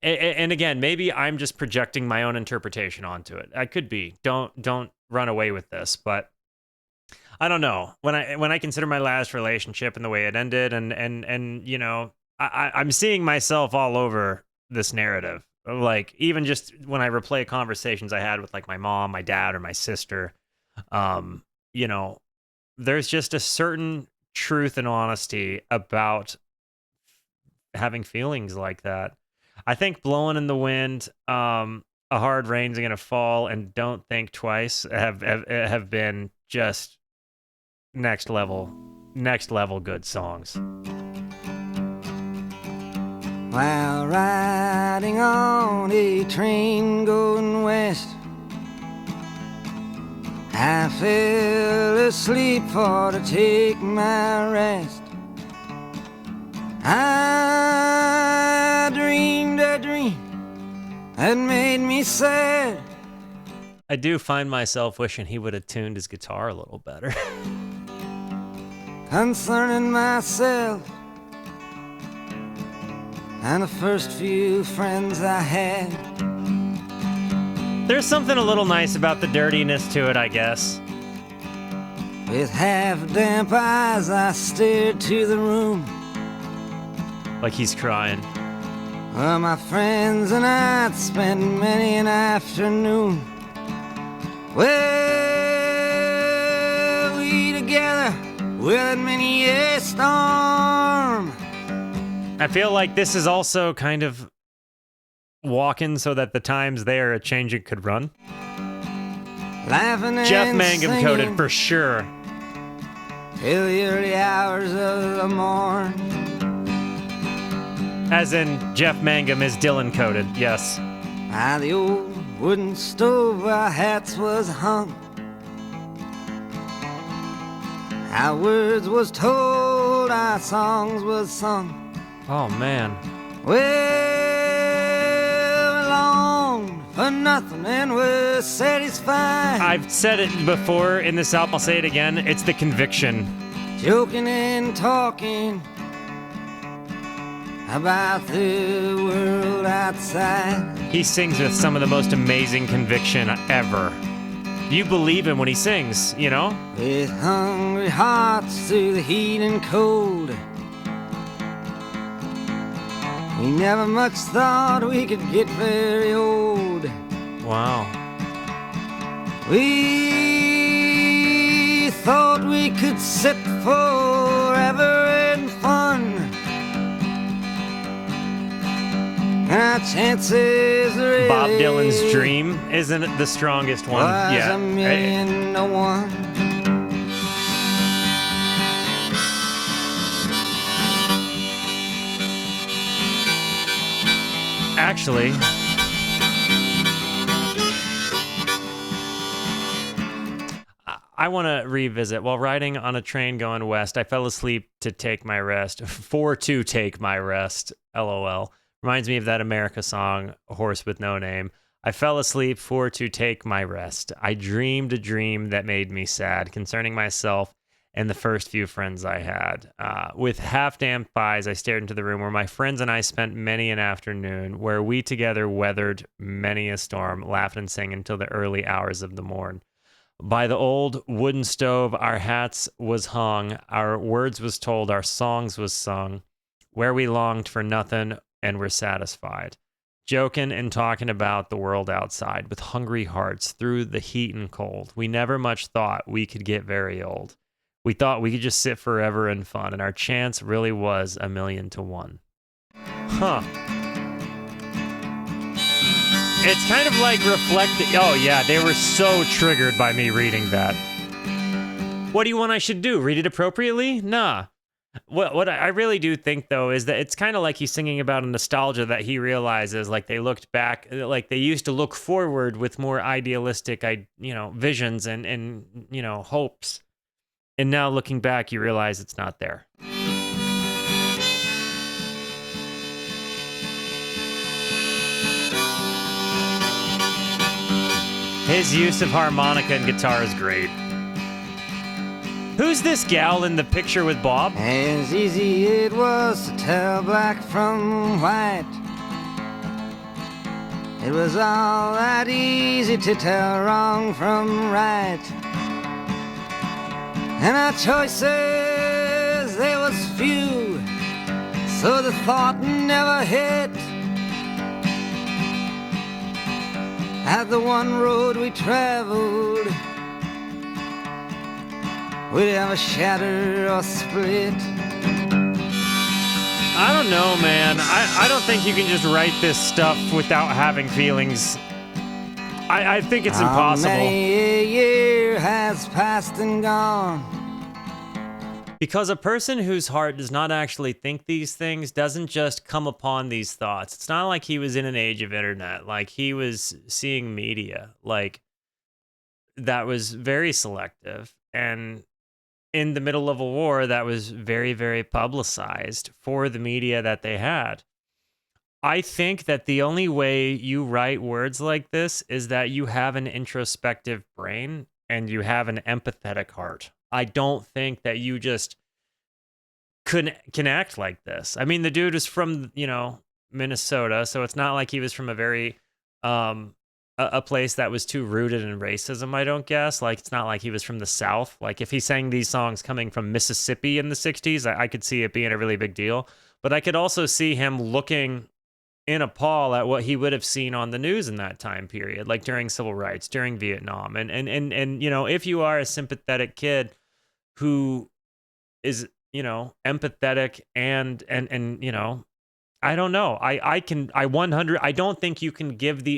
S1: And again, maybe I'm just projecting my own interpretation onto it. I could be. Don't run away with this, but I don't know. When I consider my last relationship and the way it ended, and you know, I'm seeing myself all over this narrative. Like even just when I replay conversations I had with like my mom, my dad, or my sister, you know, there's just a certain truth and honesty about having feelings like that. I think Blowin' in the Wind, A Hard Rain's Gonna Fall, and Don't Think Twice have been just next level good songs.
S2: While riding on a train going west, I fell asleep for to take my rest. I dreamed a dream that made me sad.
S1: I do find myself wishing he would have tuned his guitar a little better.
S2: Concerning myself and the first few friends I had.
S1: There's something a little nice about the dirtiness to it, I guess.
S2: With half damp eyes I stared to the room.
S1: Like he's crying.
S2: Well, my friends and I'd spent many an afternoon. Well, we together weathered many a storm.
S1: I feel like this is also kind of walking so that the times they are a-changing could run.
S2: Laughing
S1: Jeff
S2: and
S1: Mangum
S2: singing
S1: coded for sure.
S2: till the early hours of the morn.
S1: As in, Jeff Mangum is Dylan coded, yes.
S2: By the old wooden stove our hats was hung. Our words was told, our songs was sung.
S1: Oh, man.
S2: Well, we longed for nothing and we're satisfied.
S1: I've said it before in this album, I'll say it again. It's the conviction.
S2: Joking and talking about the world outside.
S1: He sings with some of the most amazing conviction ever. You believe him when he sings, you know?
S2: With hungry hearts through the heat and cold. We never much thought we could get very old.
S1: Wow.
S2: We thought we could sit forever in fun. Our chances really
S1: Bob Dylan's Dream isn't the strongest one
S2: was
S1: yet.
S2: a million to one.
S1: Actually, I want to revisit. While riding on a train going west, I fell asleep to take my rest. To take my rest. LOL. Reminds me of that America song, Horse with No Name. I fell asleep to take my rest. I dreamed a dream that made me sad concerning myself and the first few friends I had. With half-damned eyes, I stared into the room where my friends and I spent many an afternoon, where we together weathered many a storm, laughed and sang until the early hours of the morn. By the old wooden stove, our hats was hung, our words was told, our songs was sung, where we longed for nothing and were satisfied. Joking and talking about the world outside with hungry hearts through the heat and cold. We never much thought we could get very old. We thought we could just sit forever in fun, and our chance really was a million to one. Huh. It's kind of like reflecting. Oh, yeah, they were so triggered by me reading that. What do you want I should do? Read it appropriately? Nah. What I really do think, though, is that it's kind of like he's singing about a nostalgia that he realizes, like they looked back, like they used to look forward with more idealistic, visions and hopes. And now looking back, you realize it's not there. His use of harmonica and guitar is great. Who's this gal in the picture with Bob?
S2: As easy it was to tell black from white. It was all that easy to tell wrong from right. And our choices, they was few, so the thought never hit. At the one road we traveled, we'd ever shatter or split.
S1: I don't know, man. I don't think you can just write this stuff without having feelings. I think it's impossible.
S2: Many a year has passed and gone.
S1: Because a person whose heart does not actually think these things doesn't just come upon these thoughts. It's not like he was in an age of internet. Like, he was seeing media, like, that was very selective. And in the middle of a war that was very, very publicized for the media that they had. I think that the only way you write words like this is that you have an introspective brain and you have an empathetic heart. I don't think that you just can act like this. I mean, the dude is from, Minnesota, so it's not like he was from a very a place that was too rooted in racism, I don't guess. Like, it's not like he was from the South. Like, if he sang these songs coming from Mississippi in the 60s, I could see it being a really big deal. But I could also see him looking in appall at what he would have seen on the news in that time period, like during civil rights, during Vietnam. And if you are a sympathetic kid who is, empathetic and I don't know. I don't think you can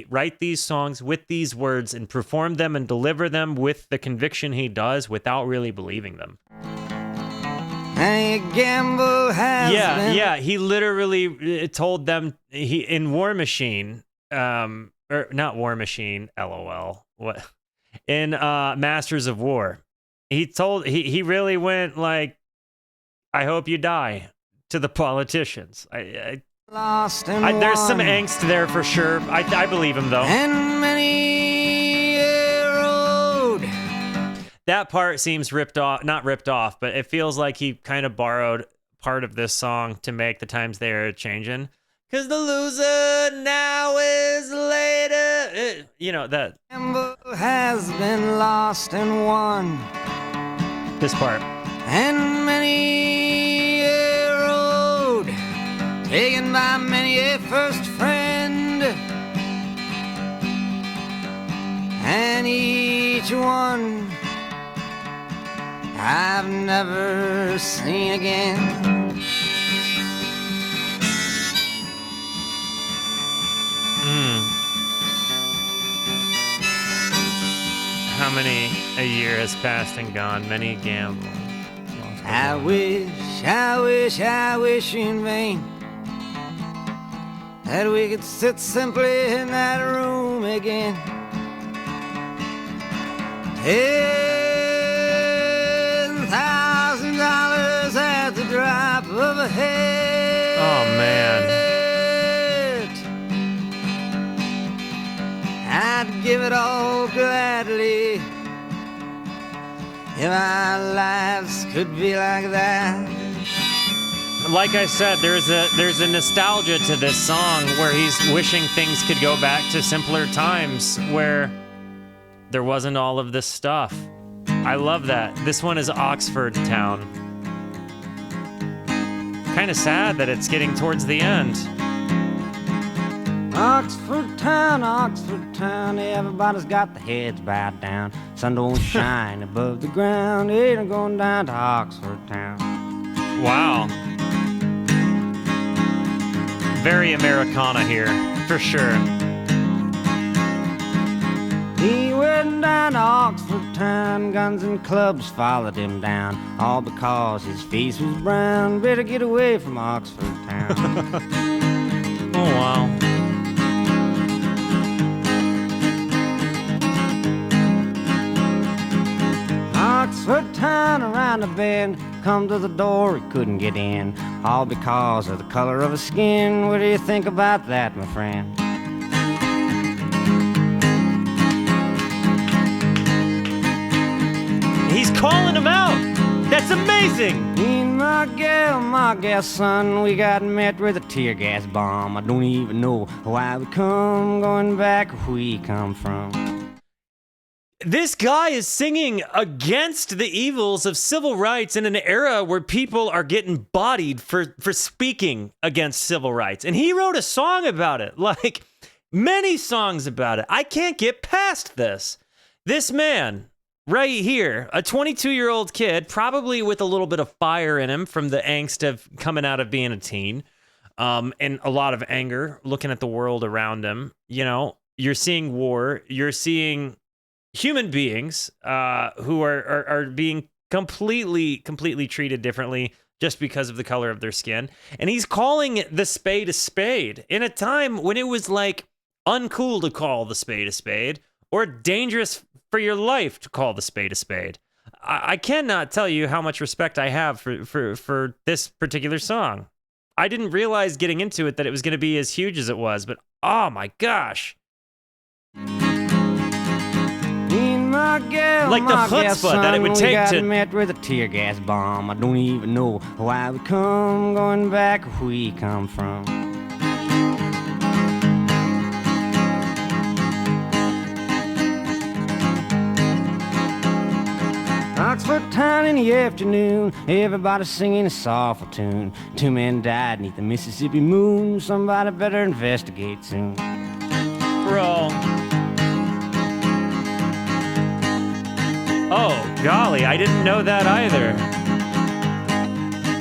S1: write these songs with these words and perform them and deliver them with the conviction he does without really believing them.
S2: And a gamble has been.
S1: Yeah. He literally told them in War Machine, or not War Machine, LOL. What? In Masters of War, he really went like, "I hope you die," to the politicians.
S2: Lost and
S1: there's some
S2: won.
S1: angst there for sure. I believe him though.
S2: And many a road.
S1: That part seems not ripped off, but it feels like he kind of borrowed part of this song to make The Times They Are Changing. Cause the loser now is later. That.
S2: Gamble has been lost and won.
S1: This part.
S2: And many a road taken by many a first friend. And each one I've never seen again.
S1: How many a year has passed and gone? Many a gamble.
S2: I wish in vain that we could sit simply in that room again. $10,000 at the drop of a hat.
S1: Oh, man.
S2: I'd give it all gladly if our lives could be like that.
S1: Like I said, there's a nostalgia to this song where he's wishing things could go back to simpler times where there wasn't all of this stuff. I love that. This one is Oxford Town. Kind of sad that it's getting towards the end.
S2: Oxford Town, everybody's got their heads bowed down. Sun don't shine above the ground, ain't going down to Oxford Town.
S1: Wow. Very Americana here, for sure.
S2: He went down to Oxford Town, guns and clubs followed him down, all because his face was brown. Better get away from Oxford Town.
S1: Oh, wow.
S2: Oxford Town around the bend, come to the door, he couldn't get in, all because of the color of his skin. What do you think about that, my friend?
S1: He's calling him out. That's amazing.
S2: Me and my gal, son, we got met with a tear gas bomb. I don't even know why we come, going back where we come from.
S1: This guy is singing against the evils of civil rights in an era where people are getting bodied for speaking against civil rights. And he wrote a song about it, like many songs about it. I can't get past this. This man right here, a 22-year-old kid, probably with a little bit of fire in him from the angst of coming out of being a teen, and a lot of anger looking at the world around him. You're seeing war. You're seeing human beings who are being completely treated differently just because of the color of their skin. And he's calling the spade a spade in a time when it was like uncool to call the spade a spade or dangerous for your life to call the spade a spade. I cannot tell you how much respect I have for this particular song. I didn't realize getting into it that it was going to be as huge as it was, but oh my gosh. Like the chutzpah that it would take to...
S2: We got met with a tear gas bomb. I don't even know why we come, going back where we come from. Oxford town in the afternoon, everybody singing a soulful tune. 2 men died neath the Mississippi moon. Somebody better investigate soon.
S1: Bro. Oh, golly, I didn't know that either.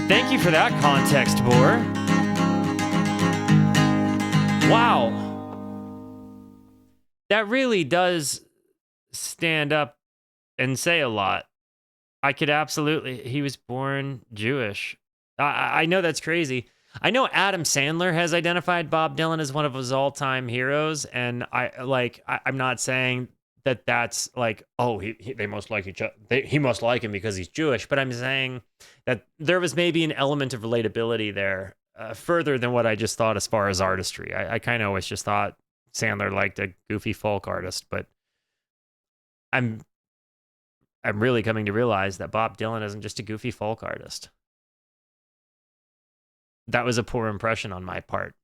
S1: Thank you for that context, Boar. Wow. That really does stand up and say a lot. I could absolutely... He was born Jewish. I know that's crazy. I know Adam Sandler has identified Bob Dylan as one of his all-time heroes, and I'm not saying that that's like, oh, they must like each other. He must like him because he's Jewish, but I'm saying that there was maybe an element of relatability there, further than what I just thought as far as artistry. I kind of always just thought Sandler liked a goofy folk artist, but I'm really coming to realize that Bob Dylan isn't just a goofy folk artist. That was a poor impression on my part.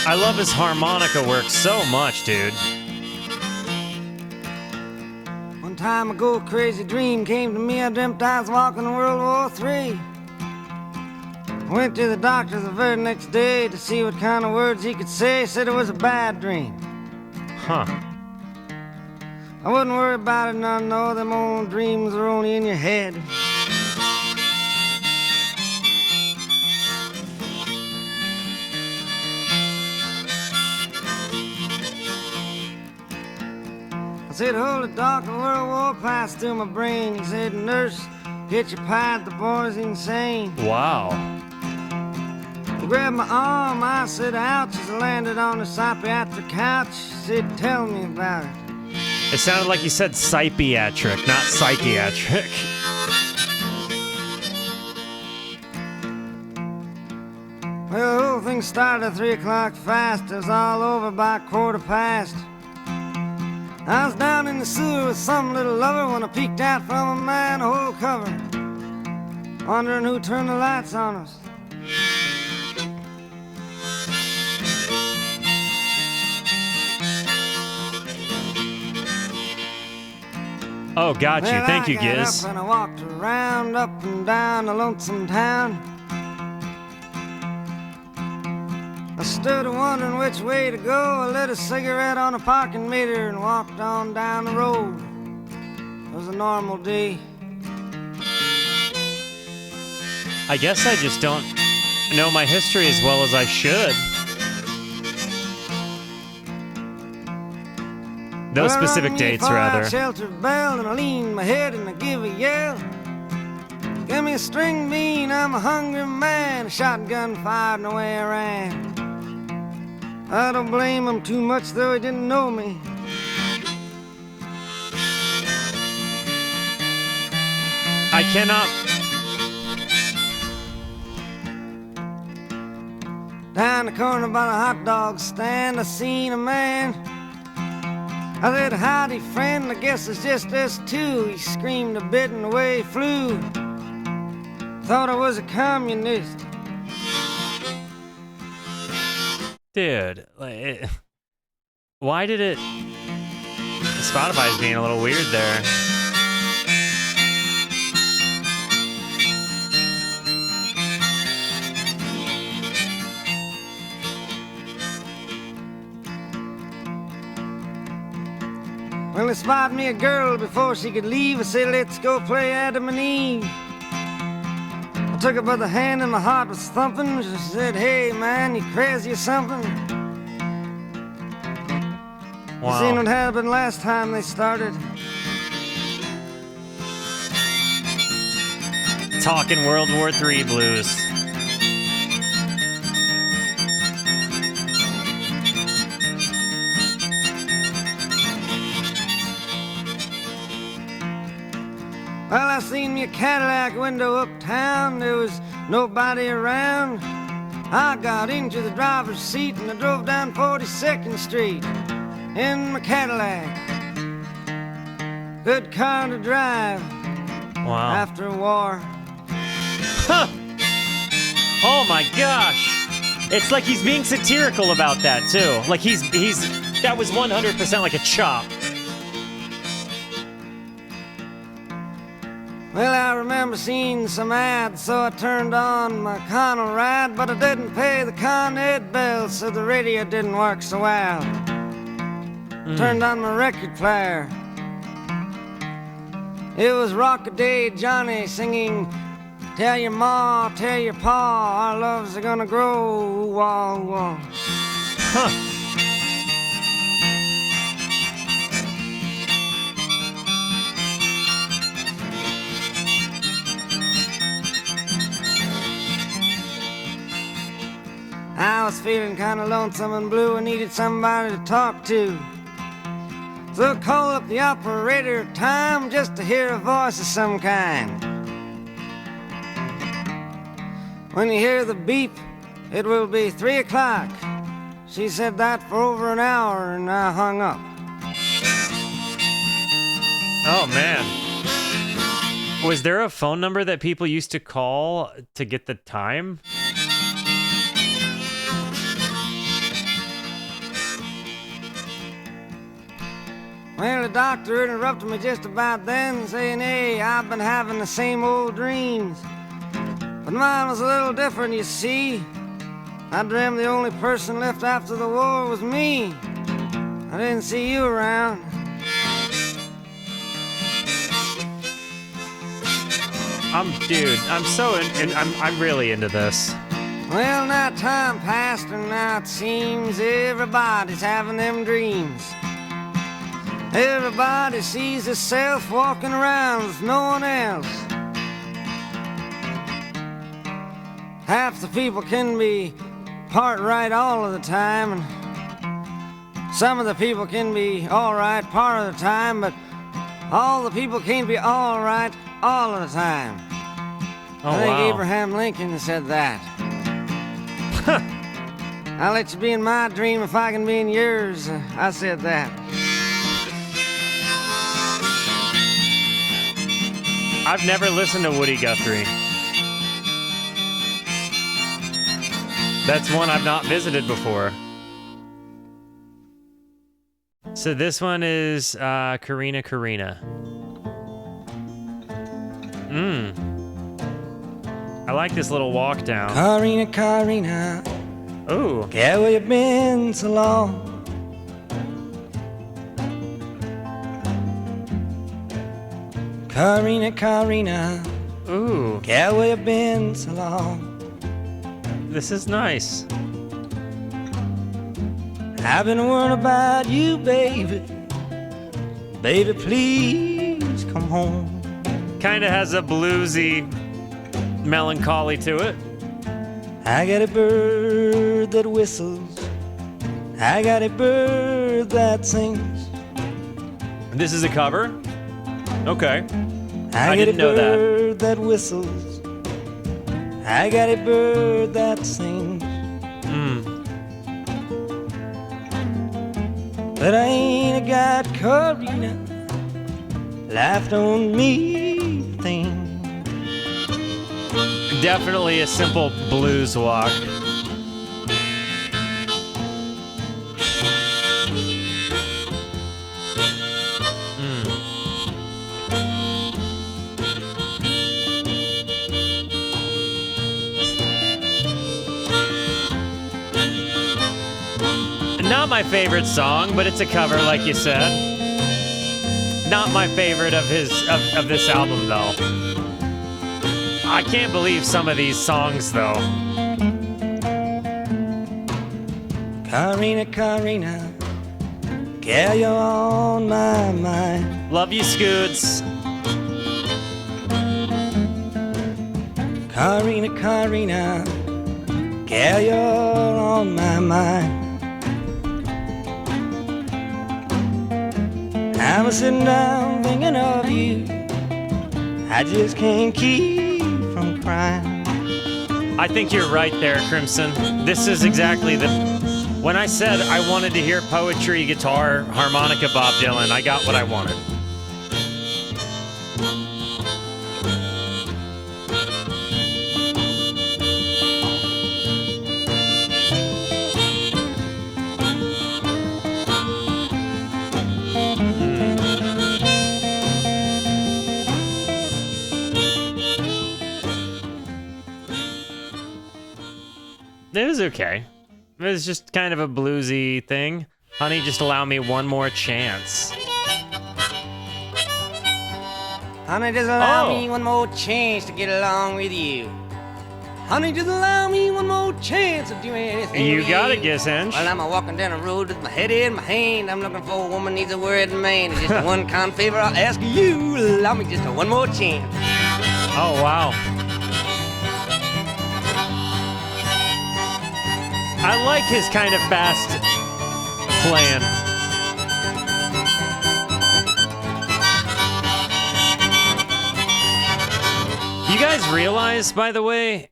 S1: I love his harmonica work so much, dude.
S2: One time ago, a crazy dream came to me. I dreamt I was walking in World War III. I went to the doctor the very next day to see what kind of words he could say. Said it was a bad dream.
S1: Huh.
S2: I wouldn't worry about it none, no. Them old dreams are only in your head. I said, hold it, doctor, World War passed through my brain. He said, nurse, get your pad, the boy's insane.
S1: Wow.
S2: He grabbed my arm, I said, ouch, as I landed on the psychiatric couch. He said, tell me about it.
S1: It sounded like you said psychiatric, not psychiatric.
S2: Well, the whole thing started at 3 o'clock fast. It was all over by 1:15. I was down in the sewer with some little lover when I peeked out from a manhole cover, wondering who turned the lights on us.
S1: Oh, got you.
S2: Well,
S1: Thank you,
S2: I got
S1: Giz.
S2: up and I walked around, up and down the lonesome town. I stood wondering which way to go. I lit a cigarette on a parking meter and walked on down the road. It was a normal day.
S1: I guess I just don't know my history as well as I should. Those specific dates, rather.
S2: Shelter bell and I leaned my head and I give a yell. Give me a string bean, I'm a hungry man. A shotgun fired and away I ran. I don't blame him too much, though he didn't know me.
S1: I cannot...
S2: Down the corner by the hot dog stand, I seen a man. I said, howdy, friend, I guess it's just us two. He screamed a bit and away he flew. Thought I was a communist.
S1: Dude, why did it... Spotify's being a little weird there.
S2: Well, they spotted me a girl before she could leave. I said, let's go play Adam and Eve. I took her by the hand and my heart was thumping. She said, hey, man, you crazy or something?
S1: Wow.
S2: Seen what happened last time they started.
S1: Talkin' World War III blues.
S2: Well, I seen me a Cadillac window uptown. There was nobody around. I got into the driver's seat and I drove down 42nd Street in my Cadillac. Good car to drive.
S1: Wow.
S2: after war.
S1: Huh. Oh my gosh. It's like he's being satirical about that too. Like he's that was 100% like a chop.
S2: Well, I remember seeing some ads, so I turned on my Connell ride, but I didn't pay the Con Ed bill, so the radio didn't work so well. Turned on my record player. It was Rock-a-Day Johnny singing, "Tell your ma, tell your pa, our loves are gonna grow, wah, wah."
S1: Huh.
S2: I was feeling kinda lonesome and blue and needed somebody to talk to. So I called up the operator time just to hear a voice of some kind. When you hear the beep, it will be 3 o'clock. She said that for over an hour and I hung up.
S1: Oh man. Was there a phone number that people used to call to get the time?
S2: Well, the doctor interrupted me just about then, saying, "Hey, I've been having the same old dreams. But mine was a little different, you see. I dreamed the only person left after the war was me. I didn't see you around."
S1: I'm really into this.
S2: Well, now time passed and now it seems everybody's having them dreams. Everybody sees herself walking around with no one else. Half the people can be part right all of the time, and some of the people can be all right part of the time, but all the people can't be all right all of the time.
S1: Oh,
S2: I think
S1: wow.
S2: Abraham Lincoln said that. I'll let you be in my dream if I can be in yours. I said that.
S1: I've never listened to Woody Guthrie. That's one I've not visited before. So this one is Corrina. I like this little walk down.
S2: Corrina,
S1: Ooh.
S2: yeah, where you been so long? Corrina,
S1: Ooh.
S2: yeah, where you been so long?
S1: This is nice.
S2: I've been worried about you, baby. Baby, please come home.
S1: Kind of has a bluesy melancholy to it.
S2: I got a bird that whistles. I got a bird that sings.
S1: This is a cover? Okay.
S2: I
S1: didn't know that.
S2: got a bird that whistles. I got a bird that sings. But I ain't got Corrina. Life don't mean a thing.
S1: Definitely a simple blues walk. Not my favorite song, but it's a cover, like you said. Not my favorite of this album, though. I can't believe some of these songs, though.
S2: Corrina, girl, you're on my mind.
S1: Love you, Scoots.
S2: Corrina, girl, you're on my mind. I was sitting down thinking of you. I just can't keep from crying.
S1: I think you're right there, Crimson. This is exactly when I said I wanted to hear poetry, guitar, harmonica, Bob Dylan, I got what I wanted. It was okay. It was just kind of a bluesy thing. Honey, just allow me one more chance.
S2: Honey, just allow
S1: Oh.
S2: me one more chance to get along with you. Honey, just allow me one more chance to do anything.
S1: You
S2: with
S1: got it,
S2: you.
S1: Gishinch.
S2: While I'm walking down the road with my head in my hand, I'm looking for a woman needs a word man. It's just a one kind favor I'll ask you. Allow me just a one more chance.
S1: Oh, wow. I like his kind of fast playing. You guys realize, by the way,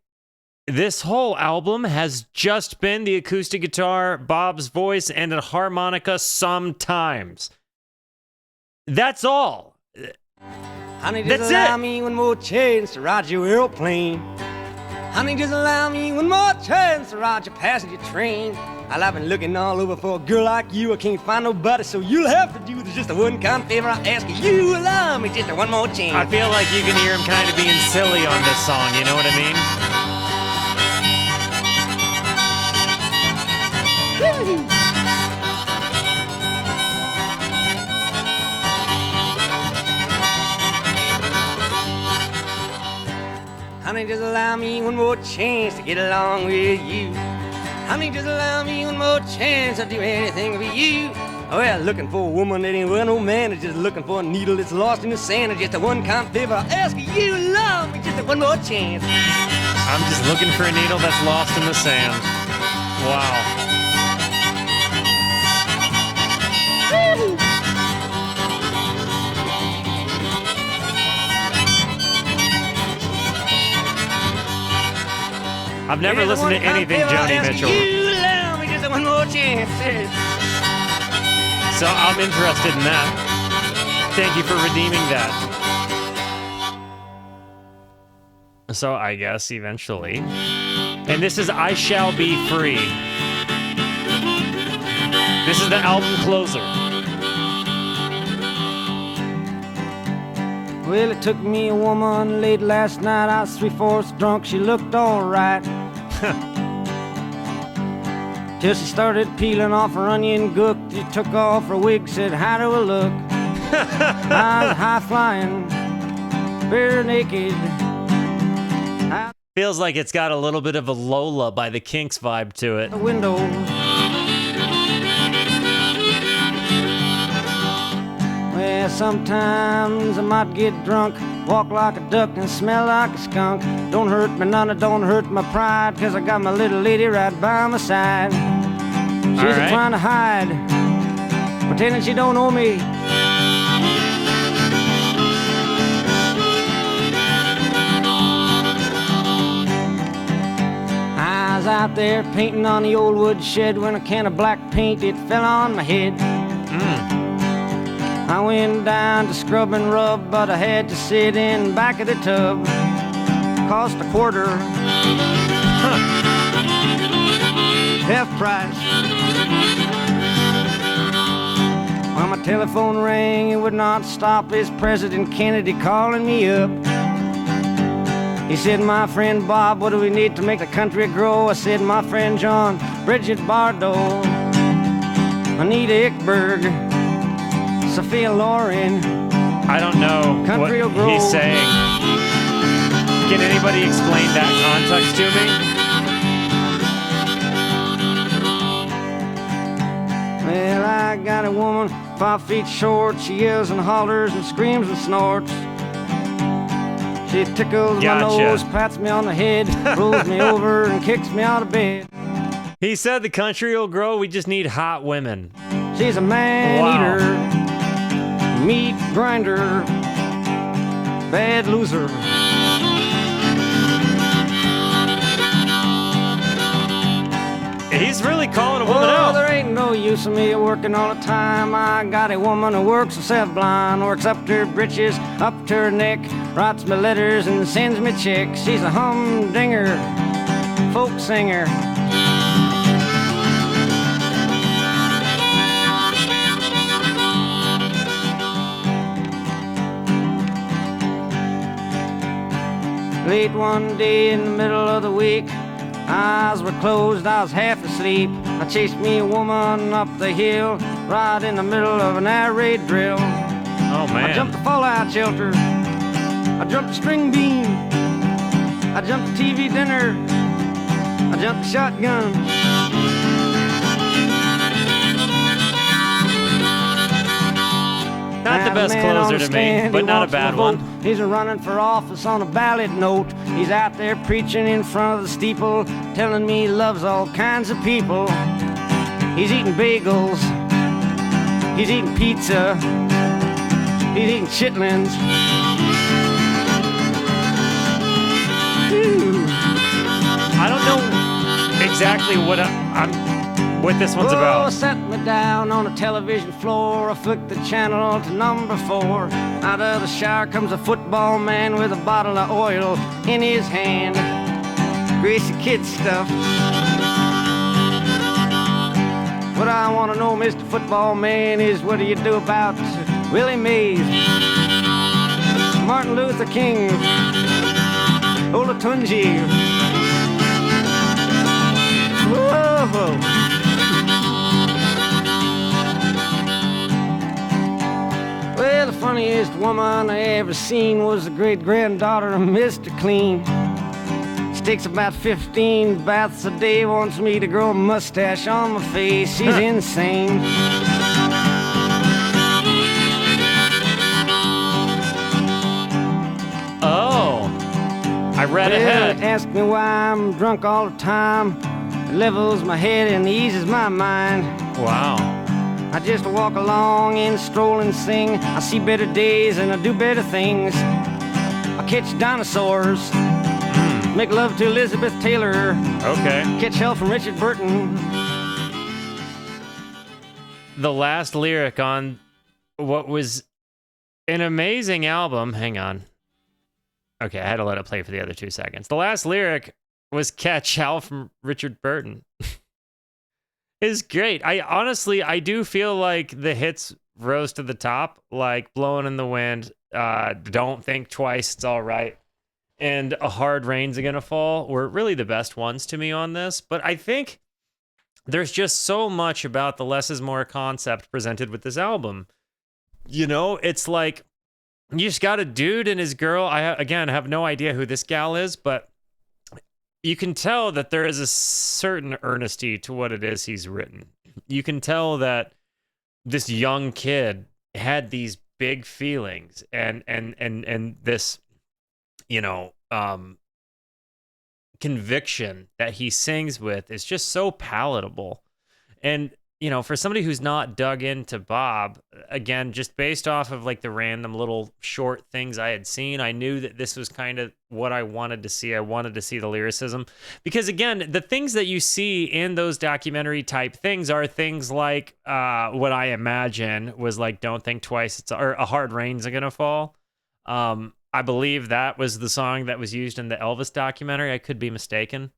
S1: this whole album has just been the acoustic guitar, Bob's voice, and a harmonica sometimes. That's all.
S2: Honey, just
S1: That's
S2: allow
S1: it.
S2: me one more chance to ride your airplane. Honey, just allow me one more chance to ride your passenger train. Well, I've been looking all over for a girl like you. I can't find nobody, so you'll have to do this. Just a one kind favor I ask you. Allow me just a one more chance.
S1: I feel like you can hear him kind of being silly on this song, you know what I mean?
S2: Honey, just allow me one more chance to get along with you. Honey, just allow me one more chance. I'll do anything for you. Well, looking for a woman that ain't well no man. Is just looking for a needle that's lost in the sand. It's just a one kind favor I ask you. Allow me just a one more chance.
S1: I'm just looking for a needle that's lost in the sand. Wow. I've never
S2: Here's a
S1: listened to
S2: one-time
S1: anything
S2: favor I
S1: Joni
S2: ask
S1: Mitchell,
S2: You allow me just a one more chance.
S1: so I'm interested in that. Thank you for redeeming that. So I guess eventually. And this is I Shall Be Free. This is the album closer.
S2: Well, it took me a woman late last night. I was 3/4 drunk. She looked all right. Till she started peeling off her onion gook. She took off her wig, said, how do I look? I was high flying, bare naked.
S1: Feels like it's got a little bit of a Lola by the Kinks vibe to it.
S2: The window. Well, sometimes I might get drunk, walk like a duck and smell like a skunk. Don't hurt me none, it don't hurt my pride, 'cause I got my little lady right by my side. She's
S1: All right.
S2: trying to hide, pretending she don't know me. I was out there painting on the old wood shed when a can of black paint, it fell on my head. I went down to scrub and rub, but I had to sit in back of the tub. Cost a quarter. Half price. When my telephone rang, it would not stop. It's President Kennedy calling me up. He said, my friend Bob, what do we need to make the country grow? I said, my friend John, Bridget Bardot, Anita Ekberg, Sophia Loren.
S1: I don't know
S2: Country
S1: what
S2: will grow.
S1: he's saying. Can anybody explain that context to me?
S2: Well, I got a woman 5 feet short. She yells and hollers and screams and snorts. She tickles
S1: Gotcha.
S2: my nose, pats me on the head, rolls me over and kicks me out of bed.
S1: He said the country will grow, we just need hot women.
S2: She's a man-eater, meat grinder, bad loser.
S1: He's really calling a woman
S2: Oh,
S1: out.
S2: there ain't no use of me working all the time. I got a woman who works herself blind, works up to her britches, up to her neck, writes me letters and sends me checks. She's a humdinger, folk singer. Late one day in the middle of the week, Eyes were closed, I was half asleep. I chased me a woman up the hill, right in the middle of an air raid drill.
S1: Oh, man.
S2: I jumped the fallout shelter. I jumped the string beam. I jumped the TV dinner. I jumped the shotgun.
S1: Not the best closer to me, but not a bad one.
S2: He's running for office on a ballot note. He's out there preaching in front of the steeple, telling me he loves all kinds of people. He's eating bagels. He's eating pizza. He's eating chitlins. Ooh.
S1: I don't know exactly what what this one's about.
S2: Set me down on a television floor. I flicked the channel to number 4. Out of the shower comes a football man with a bottle of oil in his hand. Greasy kid stuff. What I want to know, Mr. Football Man, is what do you do about Willie Mays, Martin Luther King, Olatunji? Whoa! Well, the funniest woman I ever seen was the great-granddaughter of Mr. Clean. She takes about 15 baths a day, wants me to grow a mustache on my face. She's insane.
S1: Oh, I read ahead.
S2: Ask me why I'm drunk all the time. It levels my head and eases my mind.
S1: Wow.
S2: I just walk along and stroll and sing. I see better days and I do better things. I catch dinosaurs, make love to Elizabeth Taylor,
S1: Okay.
S2: catch hell from Richard Burton.
S1: The last lyric on what was an amazing album. Hang on. Okay, I had to let it play for the other 2 seconds. The last lyric was Catch Hell from Richard Burton. Is great. I do feel like the hits rose to the top, like Blowin' in the Wind, Don't Think Twice, It's All Right, and A Hard Rain's Gonna Fall were really the best ones to me on this. But I think there's just so much about the less is more concept presented with this album. You know, it's like you just got a dude and his girl. I have no idea who this gal is, but you can tell that there is a certain earnesty to what it is he's written. You can tell that this young kid had these big feelings and this, conviction that he sings with is just so palatable. And, for somebody who's not dug into Bob, again, just based off of like the random little short things I had seen, I knew that this was kind of what I wanted to see. I wanted to see the lyricism because, again, the things that you see in those documentary type things are things like what I imagine was like Don't Think Twice, or A Hard Rain's Gonna Fall. I believe that was the song that was used in the Elvis documentary. I could be mistaken,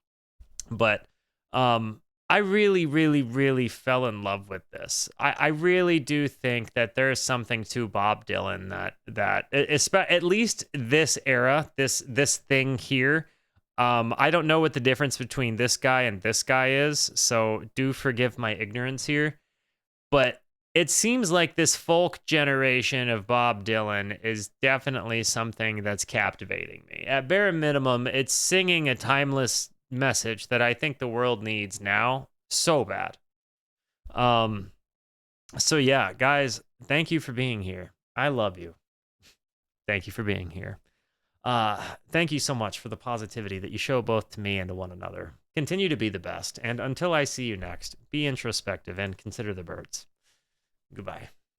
S1: but I really, really, really fell in love with this. I really do think that there is something to Bob Dylan that at least this era, this thing here. I don't know what the difference between this guy and this guy is, so do forgive my ignorance here. But it seems like this folk generation of Bob Dylan is definitely something that's captivating me. At bare minimum, it's singing a timeless message that I think the world needs now so bad. So yeah, guys, thank you for being here. I love you. Thank you for being here. Thank you so much for the positivity that you show both to me and to one another. Continue to be the best, and until I see you next, be introspective and consider the birds. Goodbye.